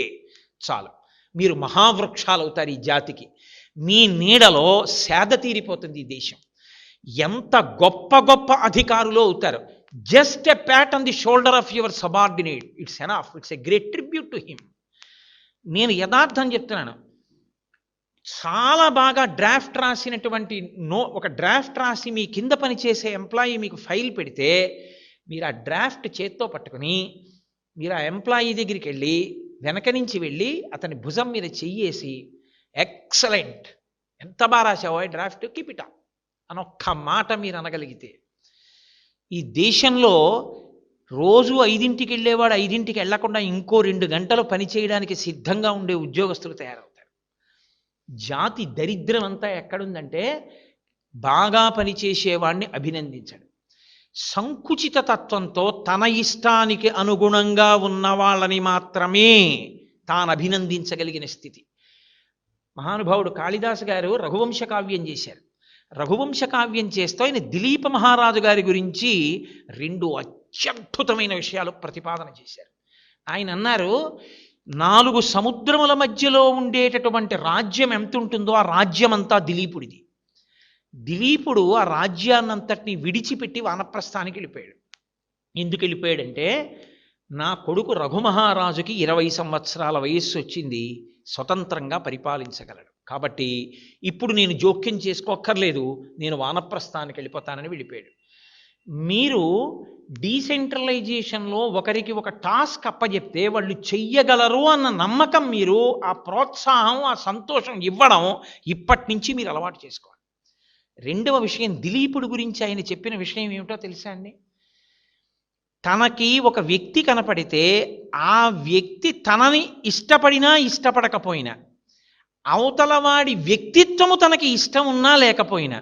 A: చాలు. మీరు మహావృక్షాలు అవుతారు ఈ జాతికి. మీ నీడలో సేద తీరిపోతుంది ఈ దేశం. ఎంత గొప్ప గొప్ప అధికారులు అవుతారు. Just a Pat on the shoulder of your subordinate, it's enough, it's a great tribute to him. నేను యథార్థం చెప్తున్నాను. చాలా బాగా డ్రాఫ్ట్ రాసినటువంటి ఒక డ్రాఫ్ట్ రాసి మీ కింద పనిచేసే ఎంప్లాయీ మీకు ఫైల్ పెడితే మీరు ఆ డ్రాఫ్ట్ చేత్తో పట్టుకుని మీరు ఆ ఎంప్లాయీ దగ్గరికి వెళ్ళి వెనక నుంచి వెళ్ళి అతని భుజం మీద చెయ్యేసి ఎక్సలెంట్, ఎంత బాగా రాసావో డ్రాఫ్ట్, కీప్ ఇట్ అప్ అని ఒక్క మాట మీరు అనగలిగితే ఈ దేశంలో రోజు 5ంటికి వెళ్ళేవాడు 5ంటికి వెళ్లకుండా ఇంకో 2 గంటలు పని చేయడానికి సిద్ధంగా ఉండే ఉద్యోగస్తులు తయారవుతారు. జాతి దరిద్రం అంతా ఎక్కడుందంటే బాగా పనిచేసేవాడిని అభినందించడు. సంకుచిత తత్వంతో తన ఇష్టానికి అనుగుణంగా ఉన్న వాళ్ళని మాత్రమే తాను అభినందించగలిగిన స్థితి. మహానుభావుడు కాళిదాసు గారు రఘువంశ కావ్యం చేశారు. రఘువంశ కావ్యం చేస్తూ ఆయన దిలీప మహారాజు గారి గురించి 2 అత్యద్భుతమైన విషయాలు ప్రతిపాదన చేశారు. ఆయన అన్నారు, 4 సముద్రముల మధ్యలో ఉండేటటువంటి రాజ్యం ఎంత ఉంటుందో ఆ రాజ్యం అంతా దిలీపుడిది. దిలీపుడు ఆ రాజ్యాన్నంతటినీ విడిచిపెట్టి వానప్రస్థానికి వెళ్ళిపోయాడు. ఎందుకు వెళ్ళిపోయాడంటే, నా కొడుకు రఘుమహారాజుకి 20 సంవత్సరాల వయస్సు వచ్చింది, స్వతంత్రంగా పరిపాలించగలడు, కాబట్టి ఇప్పుడు నేను జోక్యం చేసుకోక్కర్లేదు, నేను వానప్రస్థానికి వెళ్ళిపోతానని వెళ్ళిపోయాడు. మీరు డీసెంట్రలైజేషన్లో ఒకరికి ఒక టాస్క్ అప్పచెప్తే వాళ్ళు చెయ్యగలరు అన్న నమ్మకం, మీరు ఆ ప్రోత్సాహం, ఆ సంతోషం ఇవ్వడం ఇప్పటి నుంచి మీరు అలవాటు చేసుకోవాలి. 2వ విషయం, దిలీపుడు గురించి ఆయన చెప్పిన విషయం ఏమిటో తెలుసా అండి? తనకి ఒక వ్యక్తి కనపడితే ఆ వ్యక్తి తనని ఇష్టపడినా ఇష్టపడకపోయినా, అవతలవాడి వ్యక్తిత్వము తనకి ఇష్టం ఉన్నా లేకపోయినా,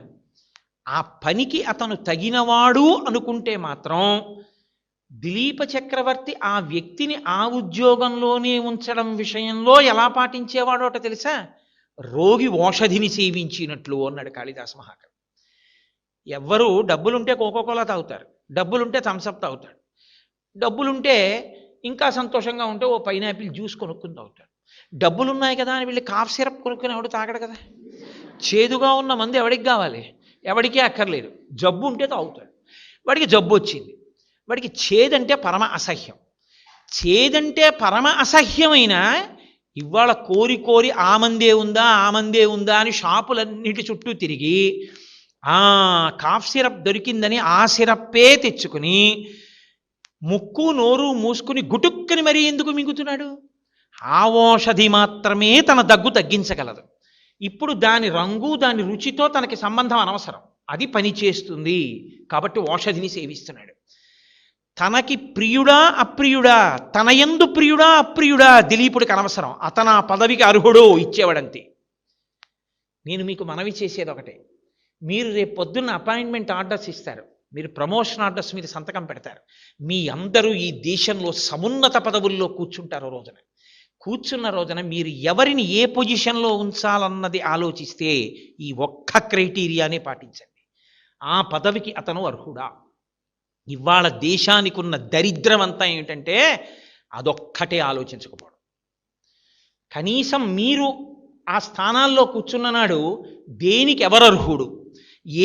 A: ఆ పనికి అతను తగినవాడు అనుకుంటే మాత్రం దిలీప చక్రవర్తి ఆ వ్యక్తిని ఆ ఉద్యోగంలోనే ఉంచడం విషయంలో ఎలా పాటించేవాడో తెలుసా? రోగి ఓషధిని సేవించినట్లు అన్నాడు కాళిదాసు మహాకవి. ఎవ్వరూ డబ్బులుంటే కోకోకోలా తాగుతారు, డబ్బులుంటే థమ్సప్ తాగుతాడు, డబ్బులుంటే ఇంకా సంతోషంగా ఉంటే ఓ పైనాపిల్ జ్యూస్ కొనుక్కుని తాగుతాడు. డబ్బులున్నాయి కదా అని వెళ్ళి కాఫ్ సిరప్ కొనుక్కుని ఎవడు తాగడు కదా. చేదుగా ఉన్న మంది ఎవడికి కావాలి? ఎవడికే అక్కర్లేదు. జబ్బు ఉంటే తాగుతాడు. వాడికి జబ్బు వచ్చింది, వాడికి చేదంటే పరమ అసహ్యం. చేదంటే పరమ అసహ్యమైన ఇవాళ కోరి కోరి ఆ మందే ఉందా అని షాపులన్నిటి చుట్టూ తిరిగి కాఫ్ సిరప్ దొరికిందని ఆ సిరప్పే తెచ్చుకుని ముక్కు నోరు మూసుకుని గుటుక్కని మరీ ఎందుకు మింగుతున్నాడు? ఆ ఔషధి మాత్రమే తన దగ్గు తగ్గించగలదు. ఇప్పుడు దాని రంగు, దాని రుచితో తనకి సంబంధం అనవసరం, అది పని చేస్తుంది కాబట్టి ఔషధిని సేవిస్తున్నాడు. తనకి ప్రియుడా అప్రియుడా, తనయందు ప్రియుడా అప్రియుడా దిలీపుడికి అనవసరం, అతను ఆ పదవికి అర్హుడు, ఇచ్చేవాడంతే. నేను మీకు మనవి చేసేది ఒకటే, మీరు రేపు పొద్దున్న అపాయింట్మెంట్ ఆర్డర్స్ ఇస్తారు, మీరు ప్రమోషన్ ఆర్డర్స్ మీద సంతకం పెడతారు, మీ అందరూ ఈ దేశంలో సమున్నత పదవుల్లో కూర్చుంటారు. రోజున కూర్చున్న రోజున మీరు ఎవరిని ఏ పొజిషన్లో ఉంచాలన్నది ఆలోచిస్తే ఈ ఒక్క క్రైటీరియానే పాటించండి. ఆ పదవికి అతను అర్హుడా? ఇవాళ దేశానికి ఉన్న దరిద్రం అంతా ఏమిటంటే అదొక్కటే ఆలోచించకపోవడం. కనీసం మీరు ఆ స్థానాల్లో కూర్చున్ననాడు దేనికి ఎవరు అర్హుడు,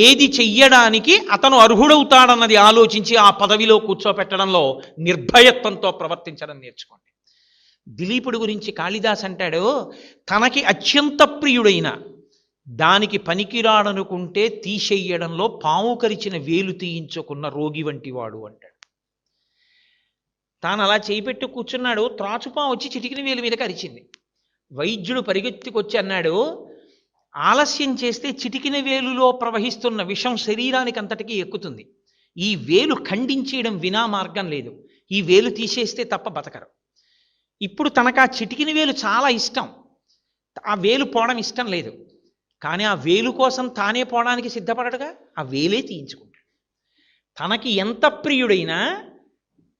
A: ఏది చెయ్యడానికి అతను అర్హుడవుతాడన్నది ఆలోచించి ఆ పదవిలో కూర్చోపెట్టడంలో నిర్భయత్వంతో ప్రవర్తించడం నేర్చుకోండి. దిలీపుడి గురించి కాళిదాస్ అంటాడు, తనకి అత్యంత ప్రియుడైన దానికి పనికిరాడనుకుంటే తీసేయడంలో పాము కరిచిన వేలు తీయించుకున్న రోగి వంటి వాడు అంటాడు. తాను అలా చేయిపెట్టు కూర్చున్నాడు, త్రాచుపాము వచ్చి చిటికిన వేలు మీద కరిచింది. వైద్యుడు పరిగెత్తుకొచ్చి అన్నాడు, ఆలస్యం చేస్తే చిటికిన వేలులో ప్రవహిస్తున్న విషం శరీరానికి అంతటికీ ఎక్కుతుంది, ఈ వేలు ఖండించేయడం వినా మార్గం లేదు, ఈ వేలు తీసేస్తే తప్ప బతకరు. ఇప్పుడు తనకు ఆ చిటికిన వేలు చాలా ఇష్టం, ఆ వేలు పోవడం ఇష్టం లేదు, కానీ ఆ వేలు కోసం తానే పోవడానికి సిద్ధపడడుగా, ఆ వేలే తీయించుకుంటాడు. తనకి ఎంత ప్రియుడైనా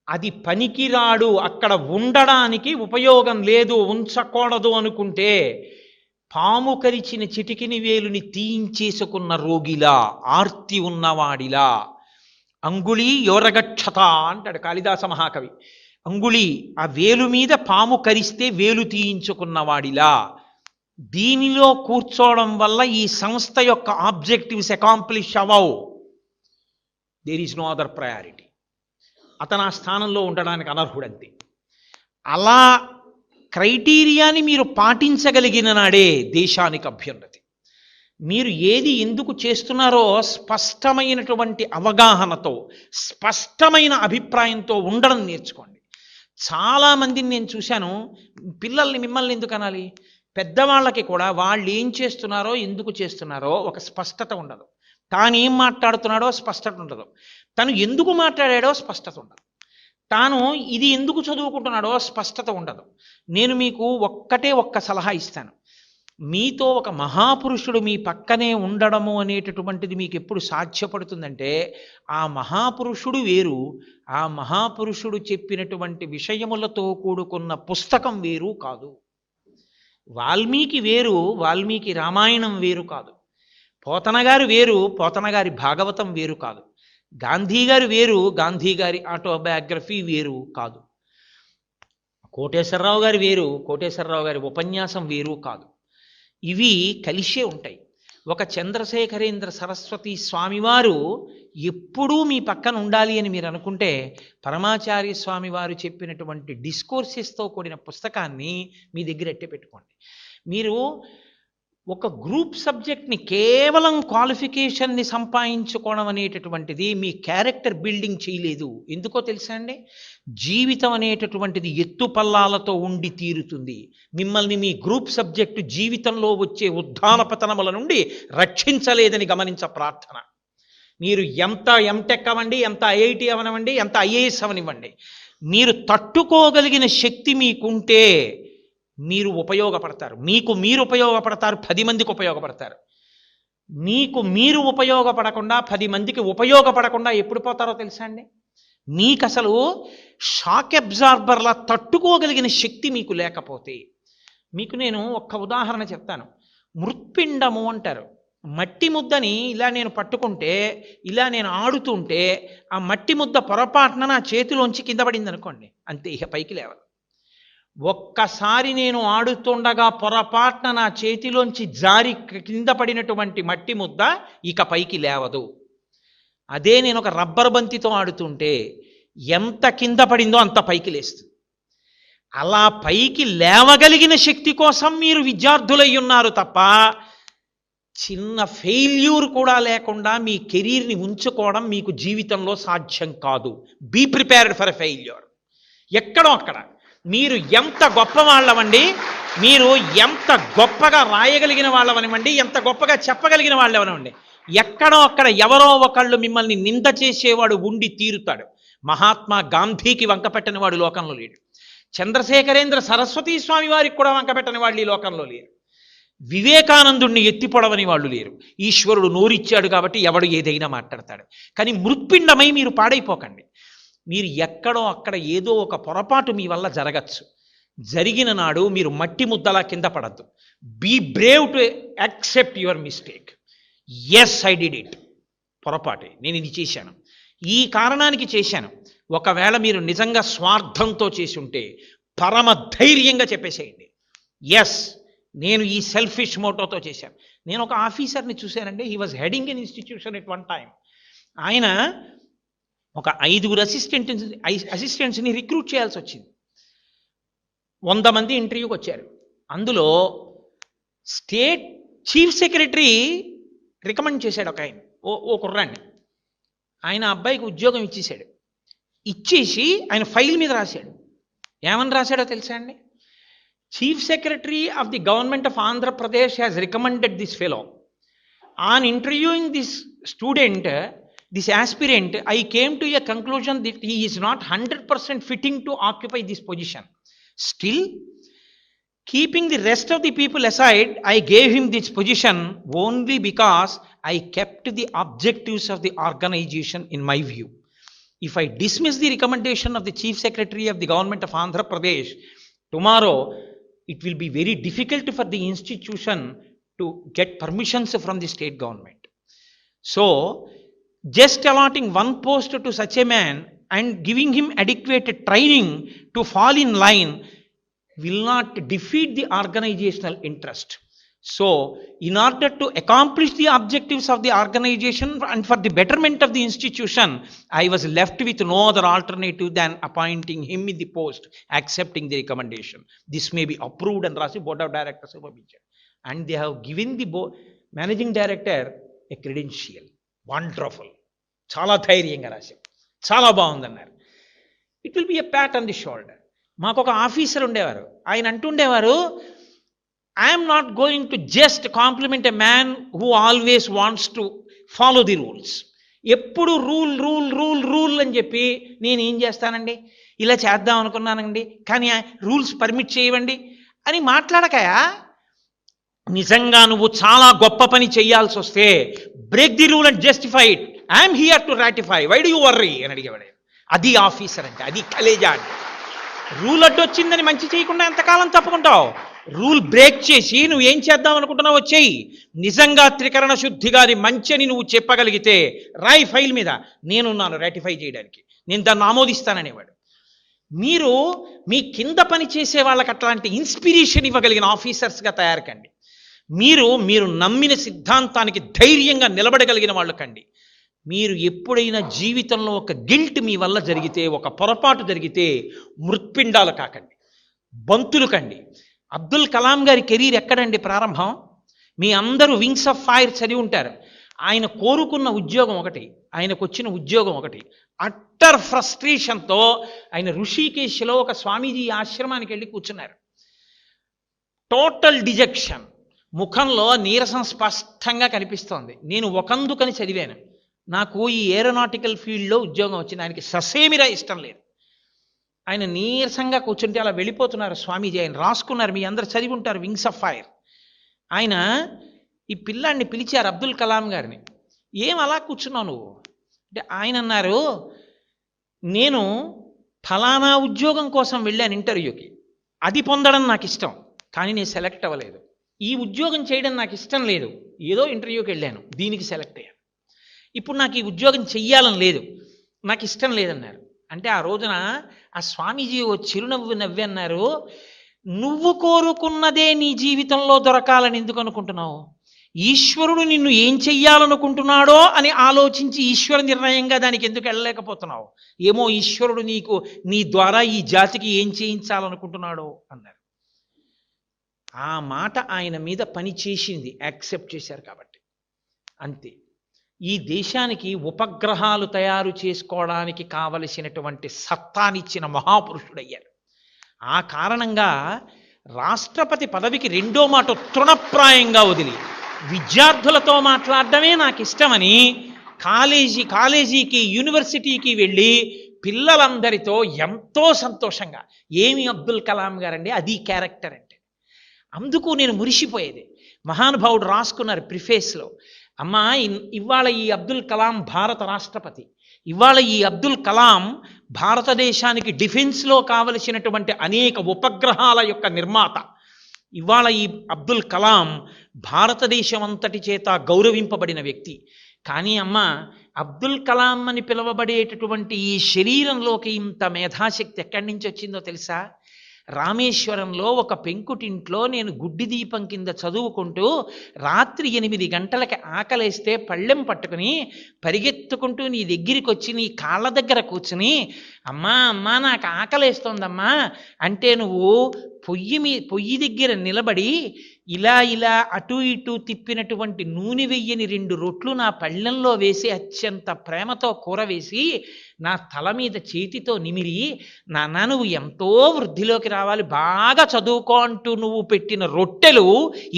A: అది పనికిరాడు, అక్కడ ఉండడానికి ఉపయోగం లేదు, ఉంచకూడదు అనుకుంటే పాము కరిచిన చిటికిని వేలుని తీయించేసుకున్న రోగిలా, ఆర్తి ఉన్నవాడిలా, అంగుళీ యోరగక్షత అంటాడు కాళిదాస మహాకవి. అంగుళి ఆ వేలు మీద పాము కరిస్తే వేలు తీయించుకున్నవాడిలా, దీనిలో కూర్చోవడం వల్ల ఈ సంస్థ యొక్క ఆబ్జెక్టివ్స్ అకాంప్లిష్ అవ్వవు, there is no other priority, అతను ఆ స్థానంలో ఉండడానికి అనర్హుడంతే. అలా క్రైటీరియాని మీరు పాటించగలిగిన నాడే దేశానికి అభ్యున్నతి. మీరు ఏది ఎందుకు చేస్తున్నారో స్పష్టమైనటువంటి అవగాహనతో, స్పష్టమైన అభిప్రాయంతో ఉండడం నేర్చుకోండి. చాలామందిని నేను చూశాను, పిల్లల్ని మిమ్మల్ని ఎందుకు అనాలి, పెద్దవాళ్ళకి కూడా వాళ్ళు ఏం చేస్తున్నారో ఎందుకు చేస్తున్నారో ఒక స్పష్టత ఉండదు, తాను ఏం మాట్లాడుతున్నాడో స్పష్టత ఉండదు, తను ఎందుకు మాట్లాడాడో స్పష్టత ఉండదు, తాను ఇది ఎందుకు చదువుకుంటున్నాడో స్పష్టత ఉండదు. నేను మీకు ఒక్క సలహా ఇస్తాను, మీతో ఒక మహాపురుషుడు మీ పక్కనే ఉండడము అనేటటువంటిది మీకు ఎప్పుడు సాధ్యపడుతుందంటే ఆ మహాపురుషుడు వేరు, ఆ మహాపురుషుడు చెప్పినటువంటి విషయములతో కూడుకున్న పుస్తకం వేరు కాదు. వాల్మీకి వేరు, వాల్మీకి రామాయణం వేరు కాదు, పోతన గారు వేరు, పోతన గారి భాగవతం వేరు కాదు, గాంధీ గారు వేరు, గాంధీ గారి ఆటోబయోగ్రఫీ వేరు కాదు, కోటేశ్వరరావు గారు వేరు, కోటేశ్వరరావు గారి ఉపన్యాసం వేరు కాదు. ఇవి కలిసే ఉంటాయి. ఒక చంద్రశేఖరేంద్ర సరస్వతి స్వామివారు ఎప్పుడూ మీ పక్కన ఉండాలి అని మీరు అనుకుంటే పరమాచార్య స్వామి వారు చెప్పినటువంటి డిస్కోర్సెస్తో కూడిన పుస్తకాన్ని మీ దగ్గర ఎట్టే పెట్టుకోండి. మీరు ఒక గ్రూప్ సబ్జెక్ట్ని కేవలం క్వాలిఫికేషన్ని సంపాదించుకోవడం అనేటటువంటిది మీ క్యారెక్టర్ బిల్డింగ్ చేయలేదు. ఎందుకో తెలుసా అండి, జీవితం అనేటటువంటిది ఎత్తుపల్లాలతో ఉండి తీరుతుంది. మిమ్మల్ని మీ గ్రూప్ సబ్జెక్టు జీవితంలో వచ్చే ఉద్ధాన పతనముల నుండి రక్షించలేదని గమనించ ప్రార్థన. మీరు ఎంత ఎంటెక్ అవ్వండి, ఎంత ఐఐటి అవనివ్వండి, ఎంత ఐఏఎస్ అవనివ్వండి, మీరు తట్టుకోగలిగిన శక్తి మీకుంటే మీరు ఉపయోగపడతారు, మీకు మీరు ఉపయోగపడతారు, 10 మందికి ఉపయోగపడతారు. మీకు మీరు ఉపయోగపడకుండా 10 మందికి ఉపయోగపడకుండా ఎప్పుడు పోతారో తెలుసా అండి, మీకు అసలు షాక్ అబ్జార్బర్లా తట్టుకోగలిగిన శక్తి మీకు లేకపోతే. మీకు నేను ఒక్క ఉదాహరణ చెప్తాను. మృత్పిండము అంటారు, మట్టి ముద్దని ఇలా నేను పట్టుకుంటే, ఇలా నేను ఆడుతుంటే ఆ మట్టి ముద్ద పొరపాటున నా చేతిలోంచి కింద పడింది అనుకోండి, అంతే, ఇక పైకి లేవదు. ఒక్కసారి నేను ఆడుతుండగా పొరపాటున నా చేతిలోంచి జారి కింద పడినటువంటి మట్టి ముద్ద ఇక పైకి లేవదు. అదే నేను ఒక రబ్బర్ బంతితో ఆడుతుంటే ఎంత కింద పడిందో అంత పైకి లేస్తుంది. అలా పైకి లేవగలిగిన శక్తి కోసం మీరు విద్యార్థులై ఉన్నారు తప్ప చిన్న ఫెయిల్యూర్ కూడా లేకుండా మీ కెరీర్ని ఉంచుకోవడం మీకు జీవితంలో సాధ్యం కాదు. Be prepared for a failure. ఎక్కడో అక్కడ మీరు ఎంత గొప్ప వాళ్ళవండి, మీరు ఎంత గొప్పగా రాయగలిగిన వాళ్ళవనివ్వండి, ఎంత గొప్పగా చెప్పగలిగిన వాళ్ళవనివ్వండి, ఎక్కడో అక్కడ ఎవరో ఒకళ్ళు మిమ్మల్ని నింద చేసేవాడు ఉండి తీరుతాడు. మహాత్మా గాంధీకి వంకపెట్టని వాడు లోకంలో లేడు. చంద్రశేఖరేంద్ర సరస్వతీ స్వామి వారికి కూడా వంకపెట్టని వాళ్ళు ఈ లోకంలో లేరు. వివేకానందుణ్ణి ఎత్తిపొడవని వాళ్ళు లేరు. ఈశ్వరుడు నోరిచ్చాడు కాబట్టి ఎవడు ఏదైనా మాట్లాడతాడు. కానీ మృత్పిండమై మీరు పాడైపోకండి. మీరు ఎక్కడో అక్కడ ఏదో ఒక పొరపాటు మీ వల్ల జరగచ్చు. జరిగిన నాడు మీరు మట్టి ముద్దలా కింద పడద్దు. Be brave to accept your mistake. Yes, I did it, పొరపాటే, నేను ఇది చేశాను, ఈ కారణానికి చేశాను. ఒకవేళ మీరు నిజంగా స్వార్థంతో చేసి ఉంటే పరమ ధైర్యంగా చెప్పేసేయండి, ఎస్ నేను ఈ సెల్ఫిష్ మోటోతో చేశాను. నేను ఒక ఆఫీసర్ని చూశానండి. He was heading N institution at one time. ఆయన ఒక 5 అసిస్టెంట్స్ని రిక్రూట్ చేయాల్సి వచ్చింది. 100 మంది ఇంటర్వ్యూకి వచ్చారు. అందులో స్టేట్ చీఫ్ సెక్రటరీ రికమెండ్ చేశాడు ఒక ఆయన, ఓ కుర్రాన్ని. ఆయన అబ్బాయికి ఉద్యోగం ఇచ్చేశాడు. ఇచ్చేసి ఆయన ఫైల్ మీద రాశాడు. ఏమని రాశాడో తెలుసా అండి? Chief Secretary of the Government of Andhra Pradesh has recommended this fellow. On interviewing this student, this aspirant, I came to a conclusion that he is not 100% fitting to occupy this position. Still, keeping the rest of the people aside, I gave him this position only because I kept the objectives of the organization in my view. If I dismiss the recommendation of the Chief Secretary of the Government of Andhra Pradesh, tomorrow it will be very difficult for the institution to get permissions from the state government. So, just allotting one post to such a man and giving him adequate training to fall in line will not defeat the organizational interest. So, in order to accomplish the objectives of the organization and for the betterment of the institution, I was left with no other alternative than appointing him in the post, accepting the recommendation. This may be approved and Rasi Board of Directors have mentioned. And they have given the managing director a credential. Wonderful. Chala ధైర్యంగా రాశారు, చాలా బాగుందన్నారు. It will be a pat on the shoulder. మాకు ఒక officer ఉండేవారు. ఆయన అంటుండేవారు, I am not going to just compliment a man who always wants to follow the rules. ఎప్పుడు rule అని చెప్పి నేను ఏం చేస్తానండి, ఇలా చేద్దాం అనుకున్నానండి కానీ రూల్స్ పర్మిట్ చేయవండి అని మాట్లాడకయా. నిజంగా నువ్వు చాలా గొప్ప పని చేయాల్సి వస్తే break the rule and justify it. I'm here to ratify, why do you worry అని అడిగేవాడు. అది ఆఫీసర్ అంటే, అది కలేజా అంటే. రూల్ అడ్డొచ్చిందని మంచి చేయకుండా ఎంతకాలం తప్పుకుంటావు? రూల్ బ్రేక్ చేసి నువ్వు ఏం చేద్దాం అనుకుంటున్నావు వచ్చేయి. నిజంగా త్రికరణ శుద్ధిగా అది మంచి అని నువ్వు చెప్పగలిగితే రాయి ఫైల్ మీద, నేనున్నాను రాటిఫై చేయడానికి, నేను దాన్ని ఆమోదిస్తాననేవాడు. మీరు మీ కింద పని చేసే వాళ్ళకి అట్లాంటి ఇన్స్పిరేషన్ ఇవ్వగలిగిన ఆఫీసర్స్గా తయారు కండి. మీరు నమ్మిన సిద్ధాంతానికి ధైర్యంగా నిలబడగలిగిన వాళ్ళు కండి. మీరు ఎప్పుడైనా జీవితంలో ఒక గిల్ట్ మీ వల్ల జరిగితే, ఒక పొరపాటు జరిగితే మృత్పిండాలు కాకండి, బంతులు కండి. అబ్దుల్ కలాం గారి కెరీర్ ఎక్కడండి ప్రారంభం? మీ అందరూ వింగ్స్ ఆఫ్ ఫైర్ చదివి ఉంటారు. ఆయన కోరుకున్న ఉద్యోగం ఒకటి, ఆయనకు వచ్చిన ఉద్యోగం ఒకటి. అట్టర్ ఫ్రస్ట్రేషన్తో ఆయన ఋషికేశ్లో ఒక స్వామీజీ ఆశ్రమానికి వెళ్ళి కూర్చున్నారు. టోటల్ డిజెక్షన్, ముఖంలో నీరసం స్పష్టంగా కనిపిస్తోంది. నేను ఒకందుకని చదివాను, నాకు ఈ ఏరోనాటికల్ ఫీల్డ్లో ఉద్యోగం వచ్చింది. ఆయనకి ససేమిరా ఇష్టం లేదు. ఆయన నీరసంగా కూర్చుంటే అలా వెళ్ళిపోతున్నారు స్వామీజీ. ఆయన రాసుకున్నారు, మీ అందరు చదివి ఉంటారు, వింగ్స్ ఆఫ్ ఫైర్. ఆయన ఈ పిల్లాడిని పిలిచారు, అబ్దుల్ కలాం గారిని. ఏం అలా కూర్చున్నావు నువ్వు అంటే ఆయన అన్నారు, నేను ఫలానా ఉద్యోగం కోసం వెళ్ళాను ఇంటర్వ్యూకి, అది పొందడం నాకు ఇష్టం కానీ నేను సెలెక్ట్ అవ్వలేదు. ఈ ఉద్యోగం చేయడం నాకు ఇష్టం లేదు, ఏదో ఇంటర్వ్యూకి వెళ్ళాను, దీనికి సెలెక్ట్ అయ్యాను. ఇప్పుడు నాకు ఈ ఉద్యోగం చెయ్యాలని లేదు, నాకు ఇష్టం లేదన్నారు. అంటే ఆ రోజున ఆ స్వామీజీ ఓ చిరునవ్వు నవ్వి అన్నారు, నువ్వు కోరుకున్నదే నీ జీవితంలో దొరకాలని ఎందుకు అనుకుంటున్నావు? ఈశ్వరుడు నిన్ను ఏం చెయ్యాలనుకుంటున్నాడో అని ఆలోచించి ఈశ్వర నిర్ణయంగా దానికి ఎందుకు వెళ్ళలేకపోతున్నావు? ఏమో ఈశ్వరుడు నీ ద్వారా ఈ జాతికి ఏం చేయించాలనుకుంటున్నాడో అన్నారు. ఆ మాట ఆయన మీద పని చేసింది, యాక్సెప్ట్ చేశారు కాబట్టి. అంతే. ఈ దేశానికి ఉపగ్రహాలు తయారు చేసుకోవడానికి కావలసినటువంటి సత్తానిచ్చిన మహాపురుషుడయ్యారు. ఆ కారణంగా రాష్ట్రపతి పదవికి 2వ మాట తృణప్రాయంగా వదిలి విద్యార్థులతో మాట్లాడడమే నాకు ఇష్టమని కాలేజీకి యూనివర్సిటీకి వెళ్ళి పిల్లలందరితో ఎంతో సంతోషంగా, ఏమి అబ్దుల్ కలాం గారండి, అది క్యారెక్టర్ అంటే. అందుకు నేను మురిసిపోయేది. మహానుభావుడు రాసుకున్నారు ప్రిఫేస్లో, అమ్మా ఇవాళ ఈ అబ్దుల్ కలాం భారత రాష్ట్రపతి, ఇవాళ ఈ అబ్దుల్ కలాం భారతదేశానికి డిఫెన్స్లో కావలసినటువంటి అనేక ఉపగ్రహాల యొక్క నిర్మాత, ఇవాళ ఈ అబ్దుల్ కలాం భారతదేశం అంతటి చేత గౌరవింపబడిన వ్యక్తి. కానీ అమ్మ, అబ్దుల్ కలాం అని పిలువబడేటటువంటి ఈ శరీరంలోకి ఇంత మేధాశక్తి ఎక్కడి నుంచి వచ్చిందో తెలుసా? రామేశ్వరంలో ఒక పెంకుటింట్లో నేను గుడ్డి దీపం కింద చదువుకుంటూ రాత్రి 8 గంటలకి ఆకలేస్తే పళ్ళెం పట్టుకుని పరిగెత్తుకుంటూ నీ దగ్గరికి వచ్చి నీ కాళ్ళ దగ్గర కూర్చుని, అమ్మా అమ్మా నాకు ఆకలేస్తోందమ్మా అంటే నువ్వు పొయ్యి దగ్గర నిలబడి ఇలా ఇలా అటు ఇటు తిప్పినటువంటి నూనె వెయ్యని 2 రొట్లు నా పళ్ళెంలో వేసి అత్యంత ప్రేమతో కూర వేసి నా తల మీద చేతితో నిమిరి, నాన్న నువ్వు ఎంతో వృద్ధిలోకి రావాలి, బాగా చదువుకో అంటూ నువ్వు పెట్టిన రొట్టెలు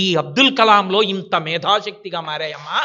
A: ఈ అబ్దుల్ కలాంలో ఇంత మేధాశక్తిగా మారాయమ్మా